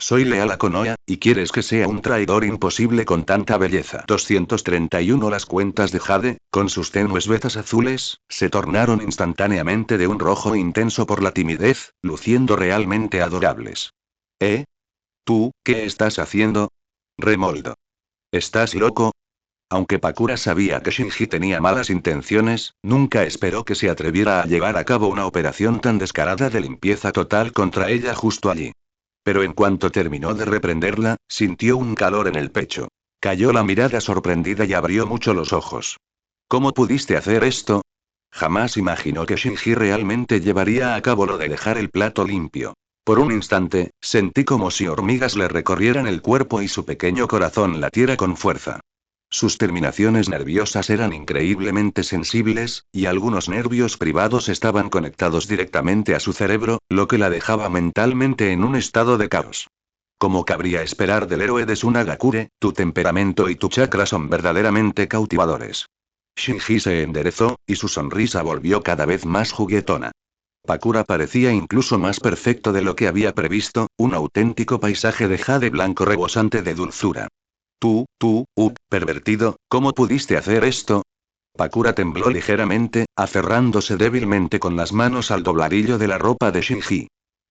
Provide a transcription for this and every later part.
Soy leal a Konoha, y quieres que sea un traidor imposible con tanta belleza. 231 Las cuentas de Jade, con sus tenues vetas azules, se tornaron instantáneamente de un rojo intenso por la timidez, luciendo realmente adorables. ¿Eh? ¿Tú, qué estás haciendo? Remoldo. ¿Estás loco? Aunque Pakura sabía que Shinji tenía malas intenciones, nunca esperó que se atreviera a llevar a cabo una operación tan descarada de limpieza total contra ella justo allí. Pero en cuanto terminó de reprenderla, sintió un calor en el pecho. Cayó la mirada sorprendida y abrió mucho los ojos. ¿Cómo pudiste hacer esto? Jamás imaginó que Shinji realmente llevaría a cabo lo de dejar el plato limpio. Por un instante, sentí como si hormigas le recorrieran el cuerpo y su pequeño corazón latiera con fuerza. Sus terminaciones nerviosas eran increíblemente sensibles, y algunos nervios privados estaban conectados directamente a su cerebro, lo que la dejaba mentalmente en un estado de caos. Como cabría esperar del héroe de Tsunagakure, tu temperamento y tu chakra son verdaderamente cautivadores. Shinji se enderezó, y su sonrisa volvió cada vez más juguetona. Pakura parecía incluso más perfecto de lo que había previsto, un auténtico paisaje de jade blanco rebosante de dulzura. Pervertido, ¿cómo pudiste hacer esto? Pakura tembló ligeramente, aferrándose débilmente con las manos al dobladillo de la ropa de Shinji.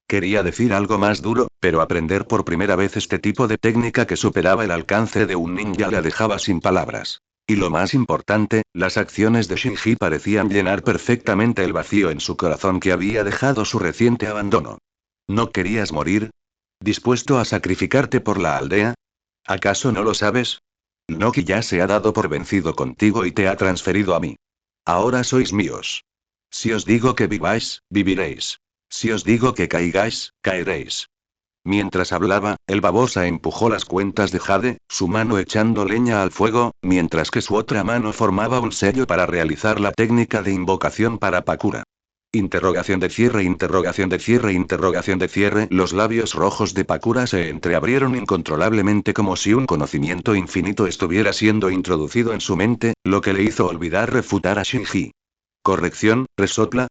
Quería decir algo más duro, pero aprender por primera vez este tipo de técnica que superaba el alcance de un ninja la dejaba sin palabras. Y lo más importante, las acciones de Shinji parecían llenar perfectamente el vacío en su corazón que había dejado su reciente abandono. ¿No querías morir? ¿Dispuesto a sacrificarte por la aldea? ¿Acaso no lo sabes? Noki ya se ha dado por vencido contigo y te ha transferido a mí. Ahora sois míos. Si os digo que viváis, viviréis. Si os digo que caigáis, caeréis. Mientras hablaba, el babosa empujó las cuentas de Jade, su mano echando leña al fuego, mientras que su otra mano formaba un sello para realizar la técnica de invocación para Pakura. Interrogación de cierre, interrogación de cierre, interrogación de cierre. Los labios rojos de Pakura se entreabrieron incontrolablemente como si un conocimiento infinito estuviera siendo introducido en su mente, lo que le hizo olvidar refutar a Shinji. Corrección, resopla,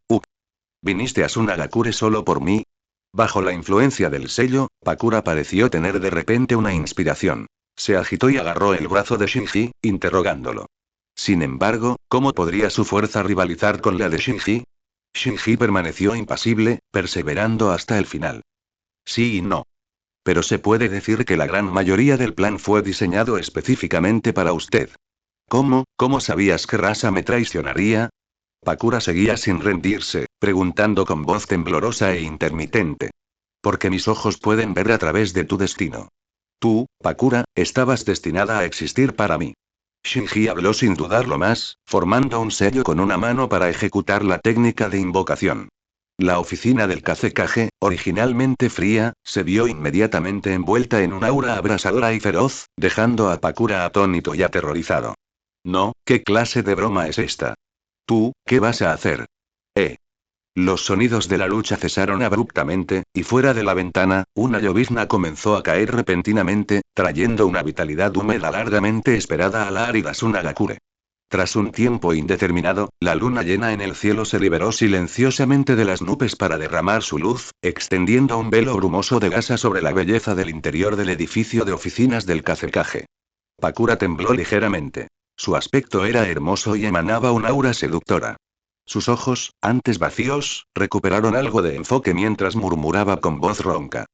¿Viniste a Tsunagakure solo por mí? Bajo la influencia del sello, Pakura pareció tener de repente una inspiración. Se agitó y agarró el brazo de Shinji, interrogándolo. Sin embargo, ¿cómo podría su fuerza rivalizar con la de Shinji? Shinji permaneció impasible, perseverando hasta el final. Sí y no. Pero se puede decir que la gran mayoría del plan fue diseñado específicamente para usted. ¿Cómo sabías que Rasa me traicionaría? Pakura seguía sin rendirse, preguntando con voz temblorosa e intermitente. Porque mis ojos pueden ver a través de tu destino. Tú, Pakura, estabas destinada a existir para mí. Shinji habló sin dudarlo más, formando un sello con una mano para ejecutar la técnica de invocación. La oficina del Kazekage, originalmente fría, se vio inmediatamente envuelta en un aura abrasadora y feroz, dejando a Pakura atónito y aterrorizado. No, ¿qué clase de broma es esta? ¿Tú, qué vas a hacer? Los sonidos de la lucha cesaron abruptamente, y fuera de la ventana, una llovizna comenzó a caer repentinamente, trayendo una vitalidad húmeda largamente esperada a la árida Tsunagakure. Tras un tiempo indeterminado, la luna llena en el cielo se liberó silenciosamente de las nubes para derramar su luz, extendiendo un velo brumoso de gasa sobre la belleza del interior del edificio de oficinas del Kazekage. Pakura tembló ligeramente. Su aspecto era hermoso y emanaba un aura seductora. Sus ojos, antes vacíos, recuperaron algo de enfoque mientras murmuraba con voz ronca.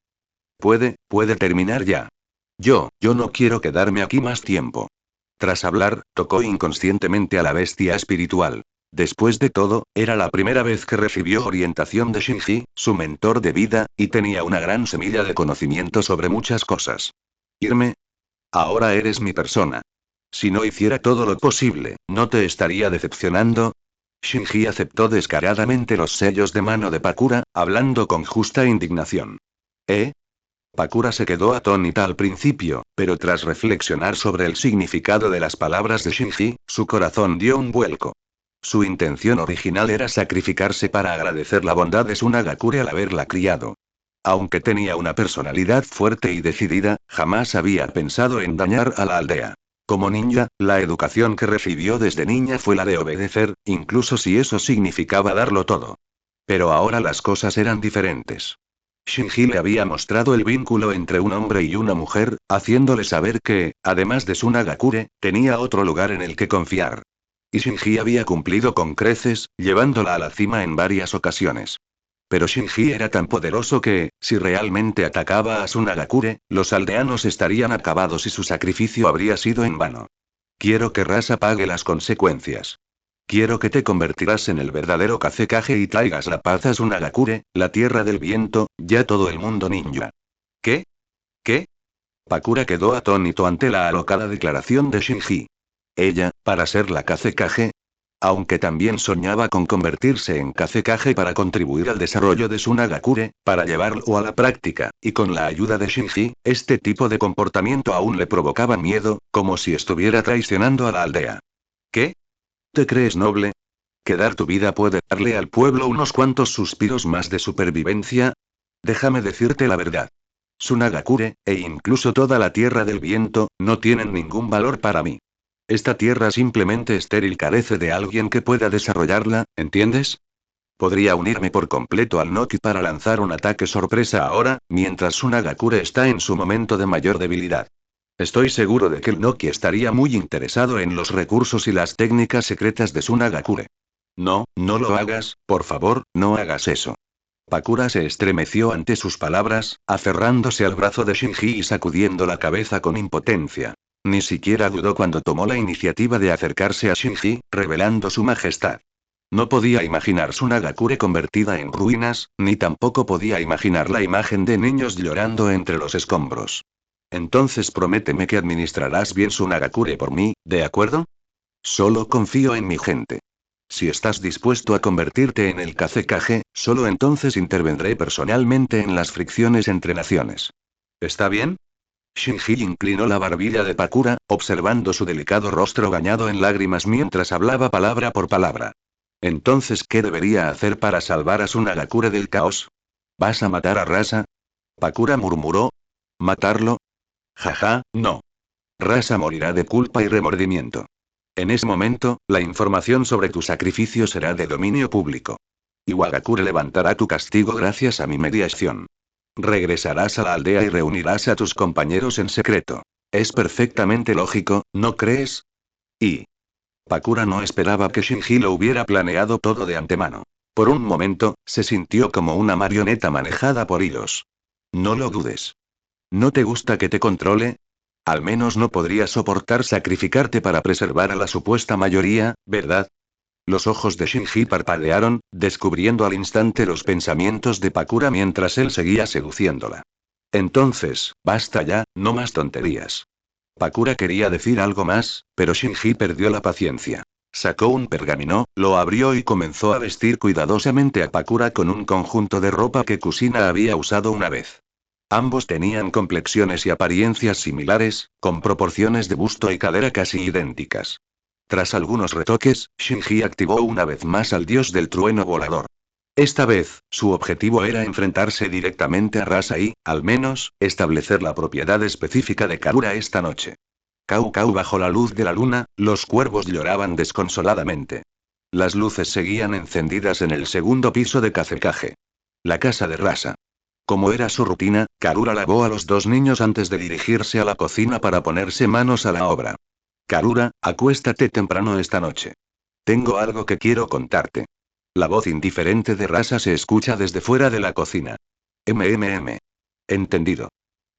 Puede terminar ya. Yo no quiero quedarme aquí más tiempo. Tras hablar, tocó inconscientemente a la bestia espiritual. Después de todo, era la primera vez que recibió orientación de Shinji, su mentor de vida, y tenía una gran semilla de conocimiento sobre muchas cosas. ¿Irme? Ahora eres mi persona. Si no hiciera todo lo posible, ¿no te estaría decepcionando? Shinji aceptó descaradamente los sellos de mano de Pakura, hablando con justa indignación. ¿Eh? Pakura se quedó atónita al principio, pero tras reflexionar sobre el significado de las palabras de Shinji, su corazón dio un vuelco. Su intención original era sacrificarse para agradecer la bondad de Tsunagakure al haberla criado. Aunque tenía una personalidad fuerte y decidida, jamás había pensado en dañar a la aldea. Como ninja, la educación que recibió desde niña fue la de obedecer, incluso si eso significaba darlo todo. Pero ahora las cosas eran diferentes. Shinji le había mostrado el vínculo entre un hombre y una mujer, haciéndole saber que, además de Tsunagakure, tenía otro lugar en el que confiar. Y Shinji había cumplido con creces, llevándola a la cima en varias ocasiones. Pero Shinji era tan poderoso que, si realmente atacaba a Tsunagakure, los aldeanos estarían acabados y su sacrificio habría sido en vano. Quiero que Rasa pague las consecuencias. Quiero que te convertirás en el verdadero Kazekage y traigas la paz a Tsunagakure, la tierra del viento, ya todo el mundo ninja. ¿Qué? ¿Qué? Pakura quedó atónito ante la alocada declaración de Shinji. Ella, para ser la Kazekage, aunque también soñaba con convertirse en Kazekage para contribuir al desarrollo de Tsunagakure, para llevarlo a la práctica, y con la ayuda de Shinji, este tipo de comportamiento aún le provocaba miedo, como si estuviera traicionando a la aldea. ¿Qué? ¿Te crees noble? ¿Que dar tu vida puede darle al pueblo unos cuantos suspiros más de supervivencia? Déjame decirte la verdad. Tsunagakure, e incluso toda la tierra del viento, no tienen ningún valor para mí. Esta tierra simplemente estéril carece de alguien que pueda desarrollarla, ¿entiendes? Podría unirme por completo al Noki para lanzar un ataque sorpresa ahora, mientras Tsunagakure está en su momento de mayor debilidad. Estoy seguro de que el Noki estaría muy interesado en los recursos y las técnicas secretas de Tsunagakure. No, no lo hagas, por favor, no hagas eso. Pakura se estremeció ante sus palabras, aferrándose al brazo de Shinji y sacudiendo la cabeza con impotencia. Ni siquiera dudó cuando tomó la iniciativa de acercarse a Shinji, revelando su majestad. No podía imaginar Tsunagakure convertida en ruinas, ni tampoco podía imaginar la imagen de niños llorando entre los escombros. Entonces prométeme que administrarás bien Tsunagakure por mí, ¿de acuerdo? Solo confío en mi gente. Si estás dispuesto a convertirte en el Kazekage, solo entonces intervendré personalmente en las fricciones entre naciones. ¿Está bien? Shinji inclinó la barbilla de Pakura, observando su delicado rostro bañado en lágrimas mientras hablaba palabra por palabra. Entonces, ¿qué debería hacer para salvar a Tsunagakure del caos? ¿Vas a matar a Rasa? Pakura murmuró. ¿Matarlo? Jaja, no. Rasa morirá de culpa y remordimiento. En ese momento, la información sobre tu sacrificio será de dominio público. Iwagakure levantará tu castigo gracias a mi mediación. Regresarás a la aldea y reunirás a tus compañeros en secreto. Es perfectamente lógico, ¿no crees? Y Pakura no esperaba que Shinji lo hubiera planeado todo de antemano. Por un momento, se sintió como una marioneta manejada por hilos. No lo dudes. ¿No te gusta que te controle? Al menos no podría soportar sacrificarte para preservar a la supuesta mayoría, ¿verdad? Los ojos de Shinji parpadearon, descubriendo al instante los pensamientos de Pakura mientras él seguía seduciéndola. Entonces, basta ya, no más tonterías. Pakura quería decir algo más, pero Shinji perdió la paciencia. Sacó un pergamino, lo abrió y comenzó a vestir cuidadosamente a Pakura con un conjunto de ropa que Kusina había usado una vez. Ambos tenían complexiones y apariencias similares, con proporciones de busto y cadera casi idénticas. Tras algunos retoques, Shinji activó una vez más al dios del trueno volador. Esta vez, su objetivo era enfrentarse directamente a Rasa y, al menos, establecer la propiedad específica de Karura esta noche. Kau Kau bajo la luz de la luna, los cuervos lloraban desconsoladamente. Las luces seguían encendidas en el segundo piso de Kazekage. La casa de Rasa. Como era su rutina, Karura lavó a los dos niños antes de dirigirse a la cocina para ponerse manos a la obra. Karura, acuéstate temprano esta noche. Tengo algo que quiero contarte. La voz indiferente de Rasa se escucha desde fuera de la cocina. MMM. Entendido.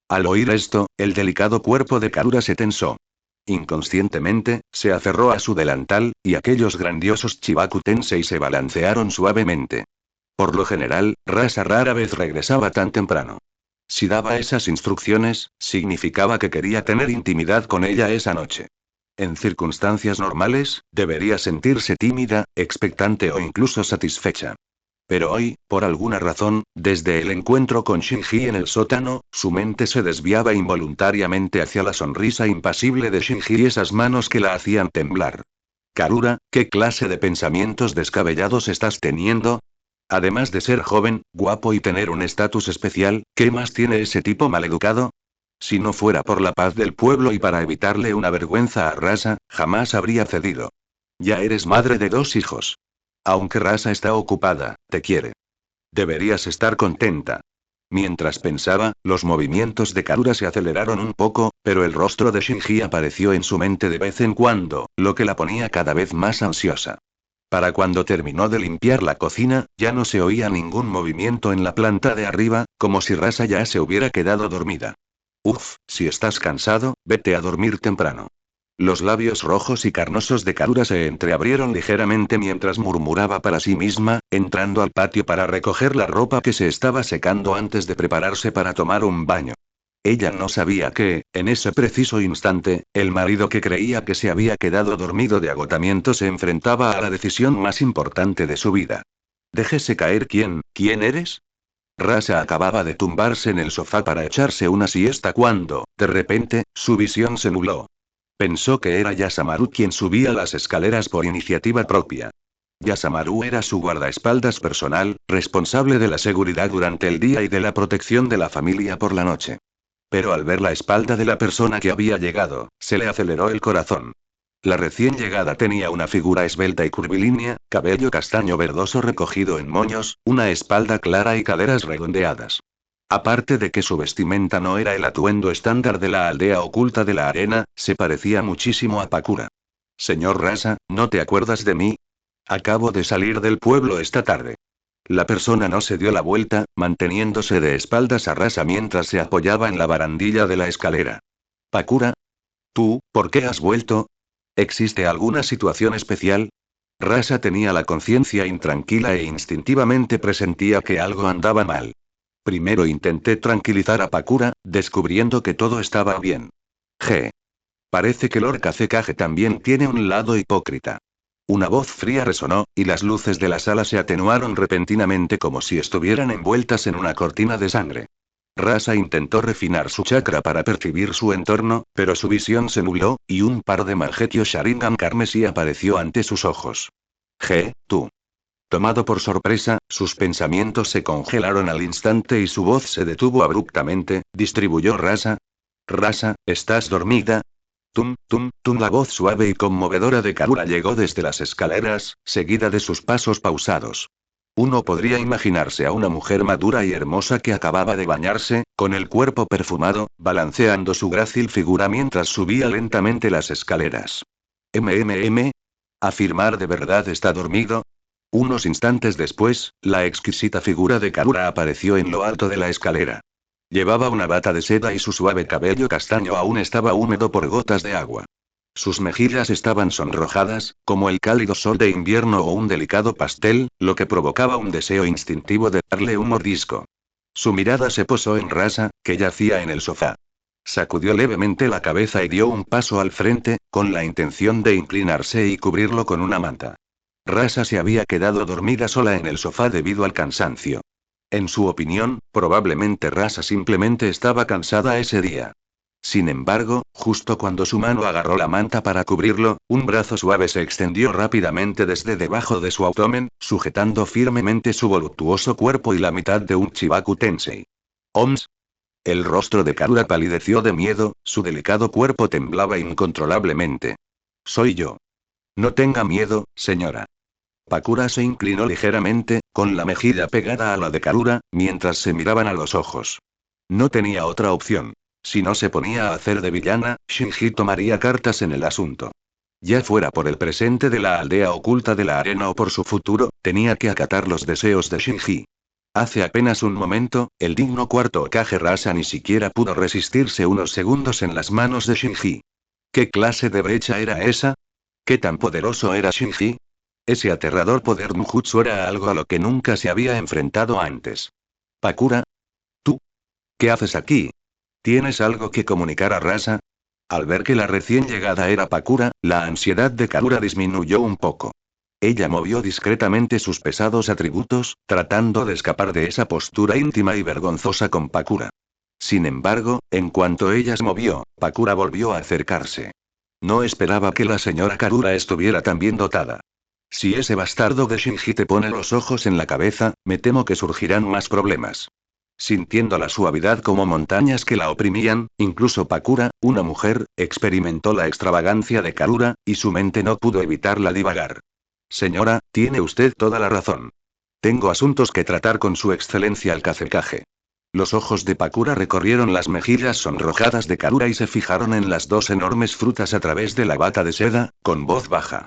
Al oír esto, el delicado cuerpo de Karura se tensó. Inconscientemente, se aferró a su delantal, y aquellos grandiosos Chibaku Tensei se balancearon suavemente. Por lo general, Rasa rara vez regresaba tan temprano. Si daba esas instrucciones, significaba que quería tener intimidad con ella esa noche. En circunstancias normales, debería sentirse tímida, expectante o incluso satisfecha. Pero hoy, por alguna razón, desde el encuentro con Shinji en el sótano, su mente se desviaba involuntariamente hacia la sonrisa impasible de Shinji y esas manos que la hacían temblar. Karura, ¿qué clase de pensamientos descabellados estás teniendo? Además de ser joven, guapo y tener un estatus especial, ¿qué más tiene ese tipo maleducado? Si no fuera por la paz del pueblo y para evitarle una vergüenza a Rasa, jamás habría cedido. Ya eres madre de dos hijos. Aunque Rasa está ocupada, te quiere. Deberías estar contenta. Mientras pensaba, los movimientos de Karura se aceleraron un poco, pero el rostro de Shinji apareció en su mente de vez en cuando, lo que la ponía cada vez más ansiosa. Para cuando terminó de limpiar la cocina, ya no se oía ningún movimiento en la planta de arriba, como si Rasa ya se hubiera quedado dormida. Uf, si estás cansado, vete a dormir temprano. Los labios rojos y carnosos de Karura se entreabrieron ligeramente mientras murmuraba para sí misma, entrando al patio para recoger la ropa que se estaba secando antes de prepararse para tomar un baño. Ella no sabía que, en ese preciso instante, el marido que creía que se había quedado dormido de agotamiento se enfrentaba a la decisión más importante de su vida. Déjese caer ¿quién eres? Rasa acababa de tumbarse en el sofá para echarse una siesta cuando, de repente, su visión se nubló. Pensó que era Yasamaru quien subía las escaleras por iniciativa propia. Yasamaru era su guardaespaldas personal, responsable de la seguridad durante el día y de la protección de la familia por la noche. Pero al ver la espalda de la persona que había llegado, se le aceleró el corazón. La recién llegada tenía una figura esbelta y curvilínea, cabello castaño verdoso recogido en moños, una espalda clara y caderas redondeadas. Aparte de que su vestimenta no era el atuendo estándar de la aldea oculta de la arena, se parecía muchísimo a Pakura. Señor Rasa, ¿no te acuerdas de mí? Acabo de salir del pueblo esta tarde. La persona no se dio la vuelta, manteniéndose de espaldas a Rasa mientras se apoyaba en la barandilla de la escalera. Pakura, ¿tú, por qué has vuelto? ¿Existe alguna situación especial? Rasa tenía la conciencia intranquila e instintivamente presentía que algo andaba mal. Primero intenté tranquilizar a Pakura, descubriendo que todo estaba bien. G. Parece que Lord Kazekage también tiene un lado hipócrita. Una voz fría resonó, y las luces de la sala se atenuaron repentinamente como si estuvieran envueltas en una cortina de sangre. Rasa intentó refinar su chakra para percibir su entorno, pero su visión se nubló, y un par de Mangekyou Sharingan carmesí apareció ante sus ojos. Tú. Tomado por sorpresa, sus pensamientos se congelaron al instante y su voz se detuvo abruptamente, distribuyó Rasa. Rasa, ¿estás dormida? Tum, tum, tum. La voz suave y conmovedora de Karura llegó desde las escaleras, seguida de sus pasos pausados. Uno podría imaginarse a una mujer madura y hermosa que acababa de bañarse, con el cuerpo perfumado, balanceando su grácil figura mientras subía lentamente las escaleras. ¿Afirmar de verdad está dormido? Unos instantes después, la exquisita figura de Karura apareció en lo alto de la escalera. Llevaba una bata de seda y su suave cabello castaño aún estaba húmedo por gotas de agua. Sus mejillas estaban sonrojadas, como el cálido sol de invierno o un delicado pastel, lo que provocaba un deseo instintivo de darle un mordisco. Su mirada se posó en Rasa, que yacía en el sofá. Sacudió levemente la cabeza y dio un paso al frente, con la intención de inclinarse y cubrirlo con una manta. Rasa se había quedado dormida sola en el sofá debido al cansancio. En su opinión, probablemente Rasa simplemente estaba cansada ese día. Sin embargo, justo cuando su mano agarró la manta para cubrirlo, un brazo suave se extendió rápidamente desde debajo de su abdomen, sujetando firmemente su voluptuoso cuerpo y la mitad de un Chibaku Tensei. ¡Oms! El rostro de Karura palideció de miedo, su delicado cuerpo temblaba incontrolablemente. Soy yo. No tenga miedo, señora. Pakura se inclinó ligeramente, con la mejilla pegada a la de Karura, mientras se miraban a los ojos. No tenía otra opción. Si no se ponía a hacer de villana, Shinji tomaría cartas en el asunto. Ya fuera por el presente de la aldea oculta de la arena o por su futuro, tenía que acatar los deseos de Shinji. Hace apenas un momento, el digno cuarto Hokage Rasa ni siquiera pudo resistirse unos segundos en las manos de Shinji. ¿Qué clase de brecha era esa? ¿Qué tan poderoso era Shinji? Ese aterrador poder Nujutsu era algo a lo que nunca se había enfrentado antes. Pakura. ¿Tú? ¿Qué haces aquí? ¿Tienes algo que comunicar a Rasa? Al ver que la recién llegada era Pakura, la ansiedad de Karura disminuyó un poco. Ella movió discretamente sus pesados atributos, tratando de escapar de esa postura íntima y vergonzosa con Pakura. Sin embargo, en cuanto ella se movió, Pakura volvió a acercarse. No esperaba que la señora Karura estuviera tan bien dotada. Si ese bastardo de Shinji te pone los ojos en la cabeza, me temo que surgirán más problemas. Sintiendo la suavidad como montañas que la oprimían, incluso Pakura, una mujer, experimentó la extravagancia de Karura, y su mente no pudo evitarla divagar. Señora, tiene usted toda la razón. Tengo asuntos que tratar con su excelencia el Kazekage. Los ojos de Pakura recorrieron las mejillas sonrojadas de Karura y se fijaron en las dos enormes frutas a través de la bata de seda, con voz baja.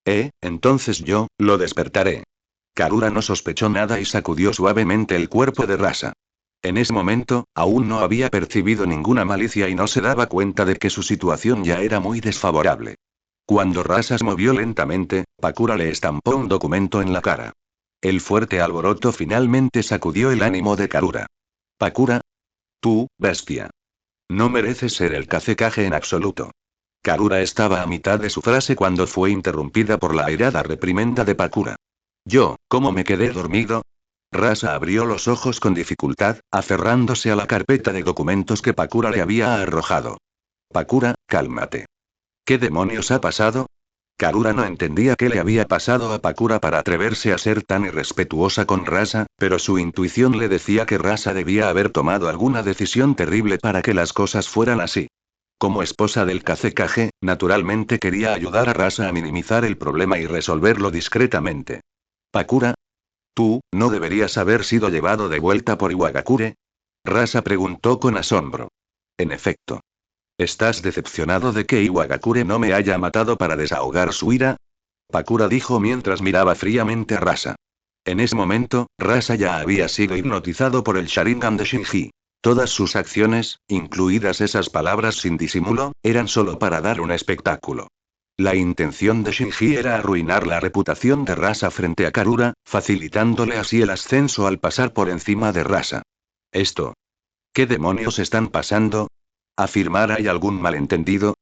Entonces yo, lo despertaré. Karura no sospechó nada y sacudió suavemente el cuerpo de Rasa. En ese momento, aún no había percibido ninguna malicia y no se daba cuenta de que su situación ya era muy desfavorable. Cuando Rasa se movió lentamente, Pakura le estampó un documento en la cara. El fuerte alboroto finalmente sacudió el ánimo de Karura. Pakura. Tú, bestia. No mereces ser el Kazekage en absoluto. Karura estaba a mitad de su frase cuando fue interrumpida por la airada reprimenda de Pakura. ¿Cómo me quedé dormido? Rasa abrió los ojos con dificultad, aferrándose a la carpeta de documentos que Pakura le había arrojado. Pakura, cálmate. ¿Qué demonios ha pasado? Karura no entendía qué le había pasado a Pakura para atreverse a ser tan irrespetuosa con Rasa, pero su intuición le decía que Rasa debía haber tomado alguna decisión terrible para que las cosas fueran así. Como esposa del Kazekage, naturalmente quería ayudar a Rasa a minimizar el problema y resolverlo discretamente. Pakura. ¿Tú, no deberías haber sido llevado de vuelta por Iwagakure? Rasa preguntó con asombro. En efecto. ¿Estás decepcionado de que Iwagakure no me haya matado para desahogar su ira? Pakura dijo mientras miraba fríamente a Rasa. En ese momento, Rasa ya había sido hipnotizado por el Sharingan de Shinji. Todas sus acciones, incluidas esas palabras sin disimulo, eran solo para dar un espectáculo. La intención de Shinji era arruinar la reputación de Rasa frente a Karura, facilitándole así el ascenso al pasar por encima de Rasa. Esto. ¿Qué demonios están pasando? ¿Afirmar hay algún malentendido?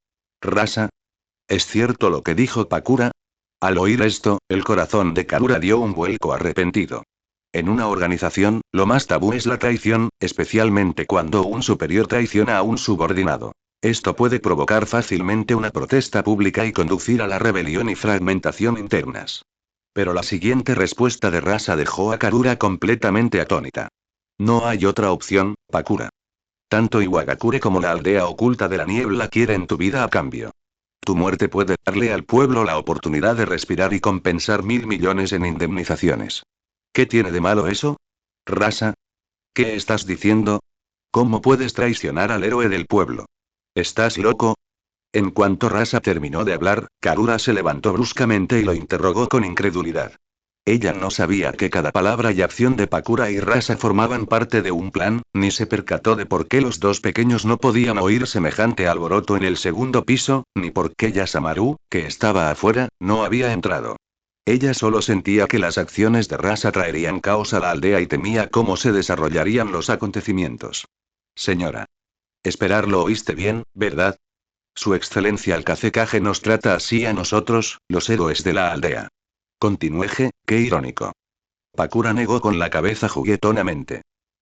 ¿Rasa? ¿Es cierto lo que dijo Pakura? Al oír esto, el corazón de Karura dio un vuelco arrepentido. En una organización, lo más tabú es la traición, especialmente cuando un superior traiciona a un subordinado. Esto puede provocar fácilmente una protesta pública y conducir a la rebelión y fragmentación internas. Pero la siguiente respuesta de Rasa dejó a Karura completamente atónita. No hay otra opción, Pakura. Tanto Iwagakure como la aldea oculta de la niebla quieren tu vida a cambio. Tu muerte puede darle al pueblo la oportunidad de respirar y compensar 1.000 millones en indemnizaciones. ¿Qué tiene de malo eso? Rasa. ¿Qué estás diciendo? ¿Cómo puedes traicionar al héroe del pueblo? ¿Estás loco? En cuanto Rasa terminó de hablar, Karura se levantó bruscamente y lo interrogó con incredulidad. Ella no sabía que cada palabra y acción de Pakura y Rasa formaban parte de un plan, ni se percató de por qué los dos pequeños no podían oír semejante alboroto en el segundo piso, ni por qué Yasamaru, que estaba afuera, no había entrado. Ella solo sentía que las acciones de Rasa traerían caos a la aldea y temía cómo se desarrollarían los acontecimientos. Señora. Esperar lo oíste bien, ¿verdad? Su excelencia el Kazekage nos trata así a nosotros, los héroes de la aldea. Continueje, qué irónico. Pakura negó con la cabeza juguetonamente.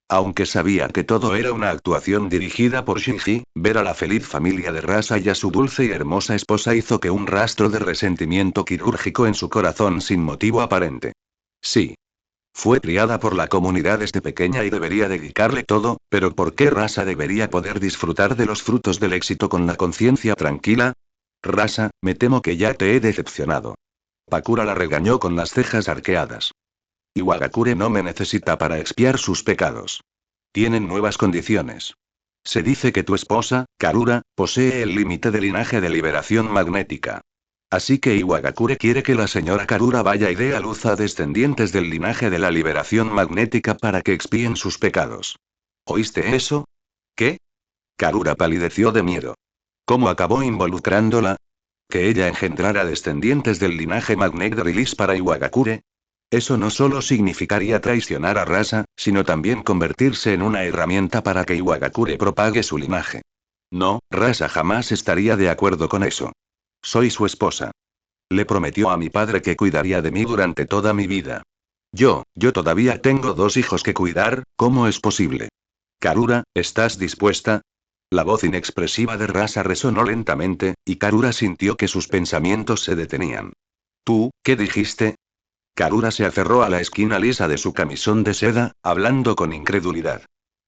Aunque sabía que todo era una actuación dirigida por Shinji, ver a la feliz familia de Rasa y a su dulce y hermosa esposa hizo que un rastro de resentimiento quirúrgico en su corazón sin motivo aparente. Sí. Fue criada por la comunidad desde pequeña y debería dedicarle todo, pero ¿por qué Rasa debería poder disfrutar de los frutos del éxito con la conciencia tranquila? Rasa, me temo que ya te he decepcionado. Pakura la regañó con las cejas arqueadas. Iwagakure no me necesita para expiar sus pecados. Tienen nuevas condiciones. Se dice que tu esposa, Karura, posee el límite de linaje de liberación magnética. Así que Iwagakure quiere que la señora Karura vaya y dé a luz a descendientes del linaje de la liberación magnética para que expíen sus pecados. ¿Oíste eso? ¿Qué? Karura palideció de miedo. ¿Cómo acabó involucrándola? ¿Que ella engendrara descendientes del linaje Magnet Release para Iwagakure? Eso no solo significaría traicionar a Rasa, sino también convertirse en una herramienta para que Iwagakure propague su linaje. No, Rasa jamás estaría de acuerdo con eso. Soy su esposa. Le prometió a mi padre que cuidaría de mí durante toda mi vida. Yo todavía tengo 2 hijos que cuidar, ¿cómo es posible? Karura, ¿estás dispuesta? La voz inexpresiva de Rasa resonó lentamente, y Karura sintió que sus pensamientos se detenían. ¿Tú, qué dijiste? Karura se aferró a la esquina lisa de su camisón de seda, hablando con incredulidad.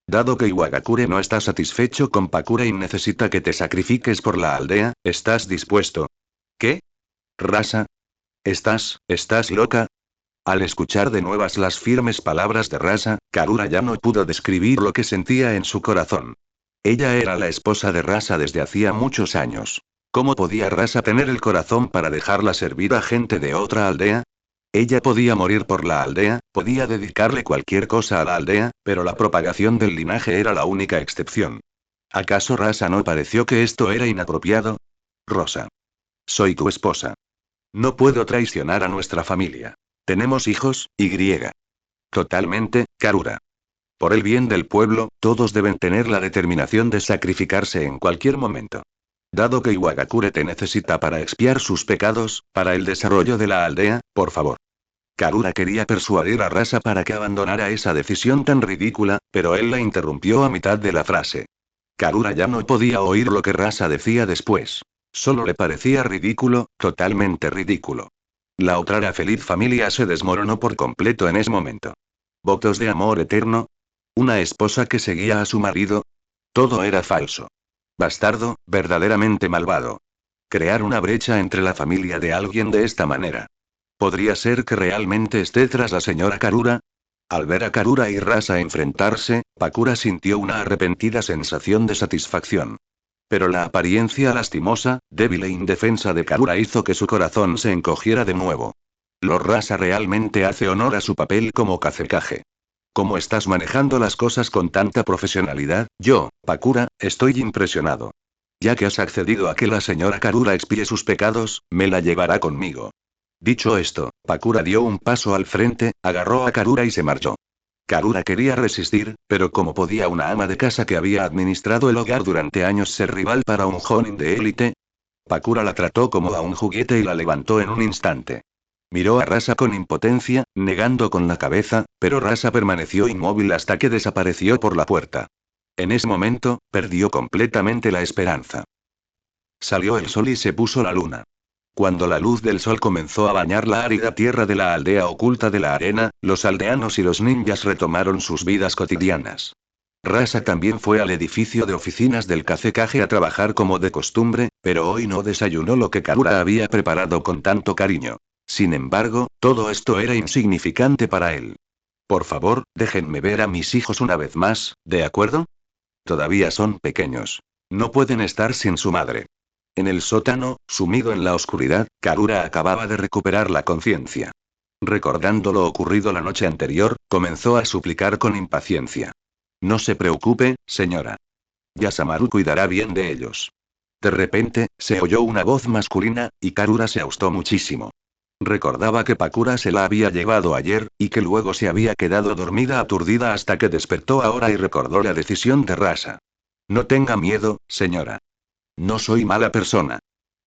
Dado que Iwagakure no está satisfecho con Pakura y necesita que te sacrifiques por la aldea, ¿estás dispuesto? ¿Qué? Rasa. ¿Estás loca? Al escuchar de nuevas las firmes palabras de Rasa, Karura ya no pudo describir lo que sentía en su corazón. Ella era la esposa de Rasa desde hacía muchos años. ¿Cómo podía Rasa tener el corazón para dejarla servir a gente de otra aldea? Ella podía morir por la aldea, podía dedicarle cualquier cosa a la aldea, pero la propagación del linaje era la única excepción. ¿Acaso Rasa no pareció que esto era inapropiado? Rosa. Soy tu esposa. No puedo traicionar a nuestra familia. Tenemos hijos, y. Totalmente, Karura. Por el bien del pueblo, todos deben tener la determinación de sacrificarse en cualquier momento. Dado que Iwagakure te necesita para expiar sus pecados, para el desarrollo de la aldea, por favor. Karura quería persuadir a Rasa para que abandonara esa decisión tan ridícula, pero él la interrumpió a mitad de la frase. Karura ya no podía oír lo que Rasa decía después. Solo le parecía ridículo, totalmente ridículo. La otrora feliz familia se desmoronó por completo en ese momento. ¿Votos de amor eterno? ¿Una esposa que seguía a su marido? Todo era falso. Bastardo, verdaderamente malvado. Crear una brecha entre la familia de alguien de esta manera. ¿Podría ser que realmente esté tras la señora Karura? Al ver a Karura y Rasa enfrentarse, Pakura sintió una arrepentida sensación de satisfacción. Pero la apariencia lastimosa, débil e indefensa de Karura hizo que su corazón se encogiera de nuevo. Lord Rasa realmente hace honor a su papel como Kazekage. ¿Cómo estás manejando las cosas con tanta profesionalidad? Yo, Pakura, estoy impresionado. Ya que has accedido a que la señora Karura expíe sus pecados, me la llevará conmigo. Dicho esto, Pakura dio un paso al frente, agarró a Karura y se marchó. Karura quería resistir, pero como podía una ama de casa que había administrado el hogar durante años ser rival para un jonin de élite? Pakura la trató como a un juguete y la levantó en un instante. Miró a Rasa con impotencia, negando con la cabeza, pero Rasa permaneció inmóvil hasta que desapareció por la puerta. En ese momento, perdió completamente la esperanza. Salió el sol y se puso la luna. Cuando la luz del sol comenzó a bañar la árida tierra de la aldea oculta de la arena, los aldeanos y los ninjas retomaron sus vidas cotidianas. Rasa también fue al edificio de oficinas del Kazekage a trabajar como de costumbre, pero hoy no desayunó lo que Karura había preparado con tanto cariño. Sin embargo, todo esto era insignificante para él. Por favor, déjenme ver a mis hijos una vez más, ¿de acuerdo? Todavía son pequeños. No pueden estar sin su madre. En el sótano, sumido en la oscuridad, Karura acababa de recuperar la conciencia. Recordando lo ocurrido la noche anterior, comenzó a suplicar con impaciencia. No se preocupe, señora. Yasamaru cuidará bien de ellos. De repente, se oyó una voz masculina, y Karura se asustó muchísimo. Recordaba que Pakura se la había llevado ayer, y que luego se había quedado dormida aturdida hasta que despertó ahora y recordó la decisión de Rasa. No tenga miedo, señora. No soy mala persona.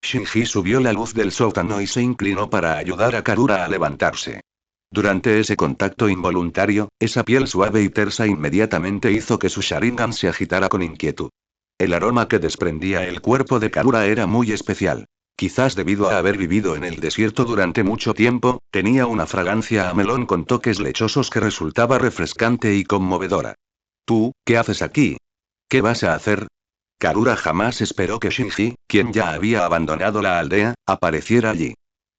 Shinji subió la luz del sótano y se inclinó para ayudar a Karura a levantarse. Durante ese contacto involuntario, esa piel suave y tersa inmediatamente hizo que su Sharingan se agitara con inquietud. El aroma que desprendía el cuerpo de Karura era muy especial. Quizás debido a haber vivido en el desierto durante mucho tiempo, tenía una fragancia a melón con toques lechosos que resultaba refrescante y conmovedora. ¿Tú, qué haces aquí? ¿Qué vas a hacer? Karura jamás esperó que Shinji, quien ya había abandonado la aldea, apareciera allí.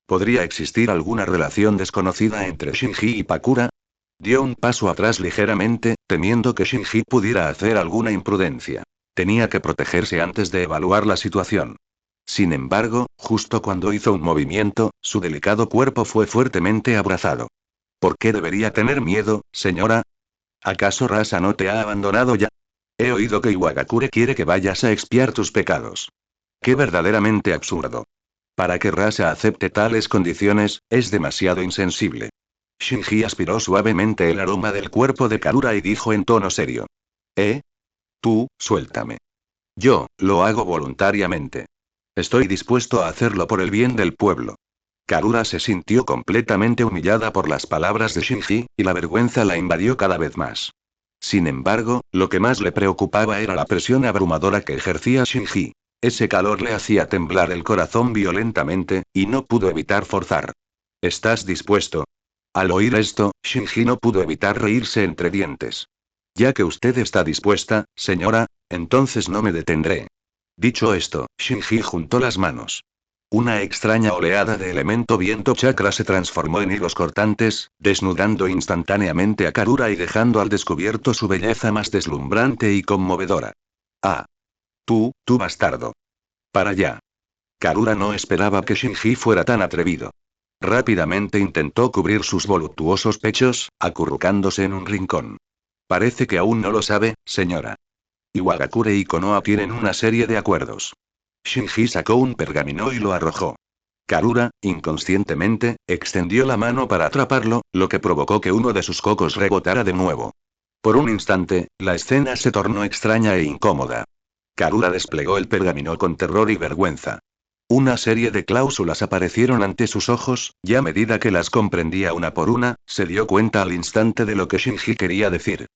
¿Podría existir alguna relación desconocida entre Shinji y Pakura? Dio un paso atrás ligeramente, temiendo que Shinji pudiera hacer alguna imprudencia. Tenía que protegerse antes de evaluar la situación. Sin embargo, justo cuando hizo un movimiento, su delicado cuerpo fue fuertemente abrazado. ¿Por qué debería tener miedo, señora? ¿Acaso Rasa no te ha abandonado ya? He oído que Iwagakure quiere que vayas a expiar tus pecados. Qué verdaderamente absurdo. Para que Rasa acepte tales condiciones, es demasiado insensible. Shinji aspiró suavemente el aroma del cuerpo de Karura y dijo en tono serio. Tú, suéltame. Yo, lo hago voluntariamente. Estoy dispuesto a hacerlo por el bien del pueblo. Karura se sintió completamente humillada por las palabras de Shinji, y la vergüenza la invadió cada vez más. Sin embargo, lo que más le preocupaba era la presión abrumadora que ejercía Shinji. Ese calor le hacía temblar el corazón violentamente, y no pudo evitar forzar. ¿Estás dispuesto? Al oír esto, Shinji no pudo evitar reírse entre dientes. Ya que usted está dispuesta, señora, entonces no me detendré. Dicho esto, Shinji juntó las manos. Una extraña oleada de elemento viento chakra se transformó en hilos cortantes, desnudando instantáneamente a Karura y dejando al descubierto su belleza más deslumbrante y conmovedora. Ah. Tú bastardo. Para allá. Karura no esperaba que Shinji fuera tan atrevido. Rápidamente intentó cubrir sus voluptuosos pechos, acurrucándose en un rincón. Parece que aún no lo sabe, señora. Iwagakure y Konoha tienen una serie de acuerdos. Shinji sacó un pergamino y lo arrojó. Karura, inconscientemente, extendió la mano para atraparlo, lo que provocó que uno de sus cocos rebotara de nuevo. Por un instante, la escena se tornó extraña e incómoda. Karura desplegó el pergamino con terror y vergüenza. Una serie de cláusulas aparecieron ante sus ojos, y a medida que las comprendía una por una, se dio cuenta al instante de lo que Shinji quería decir.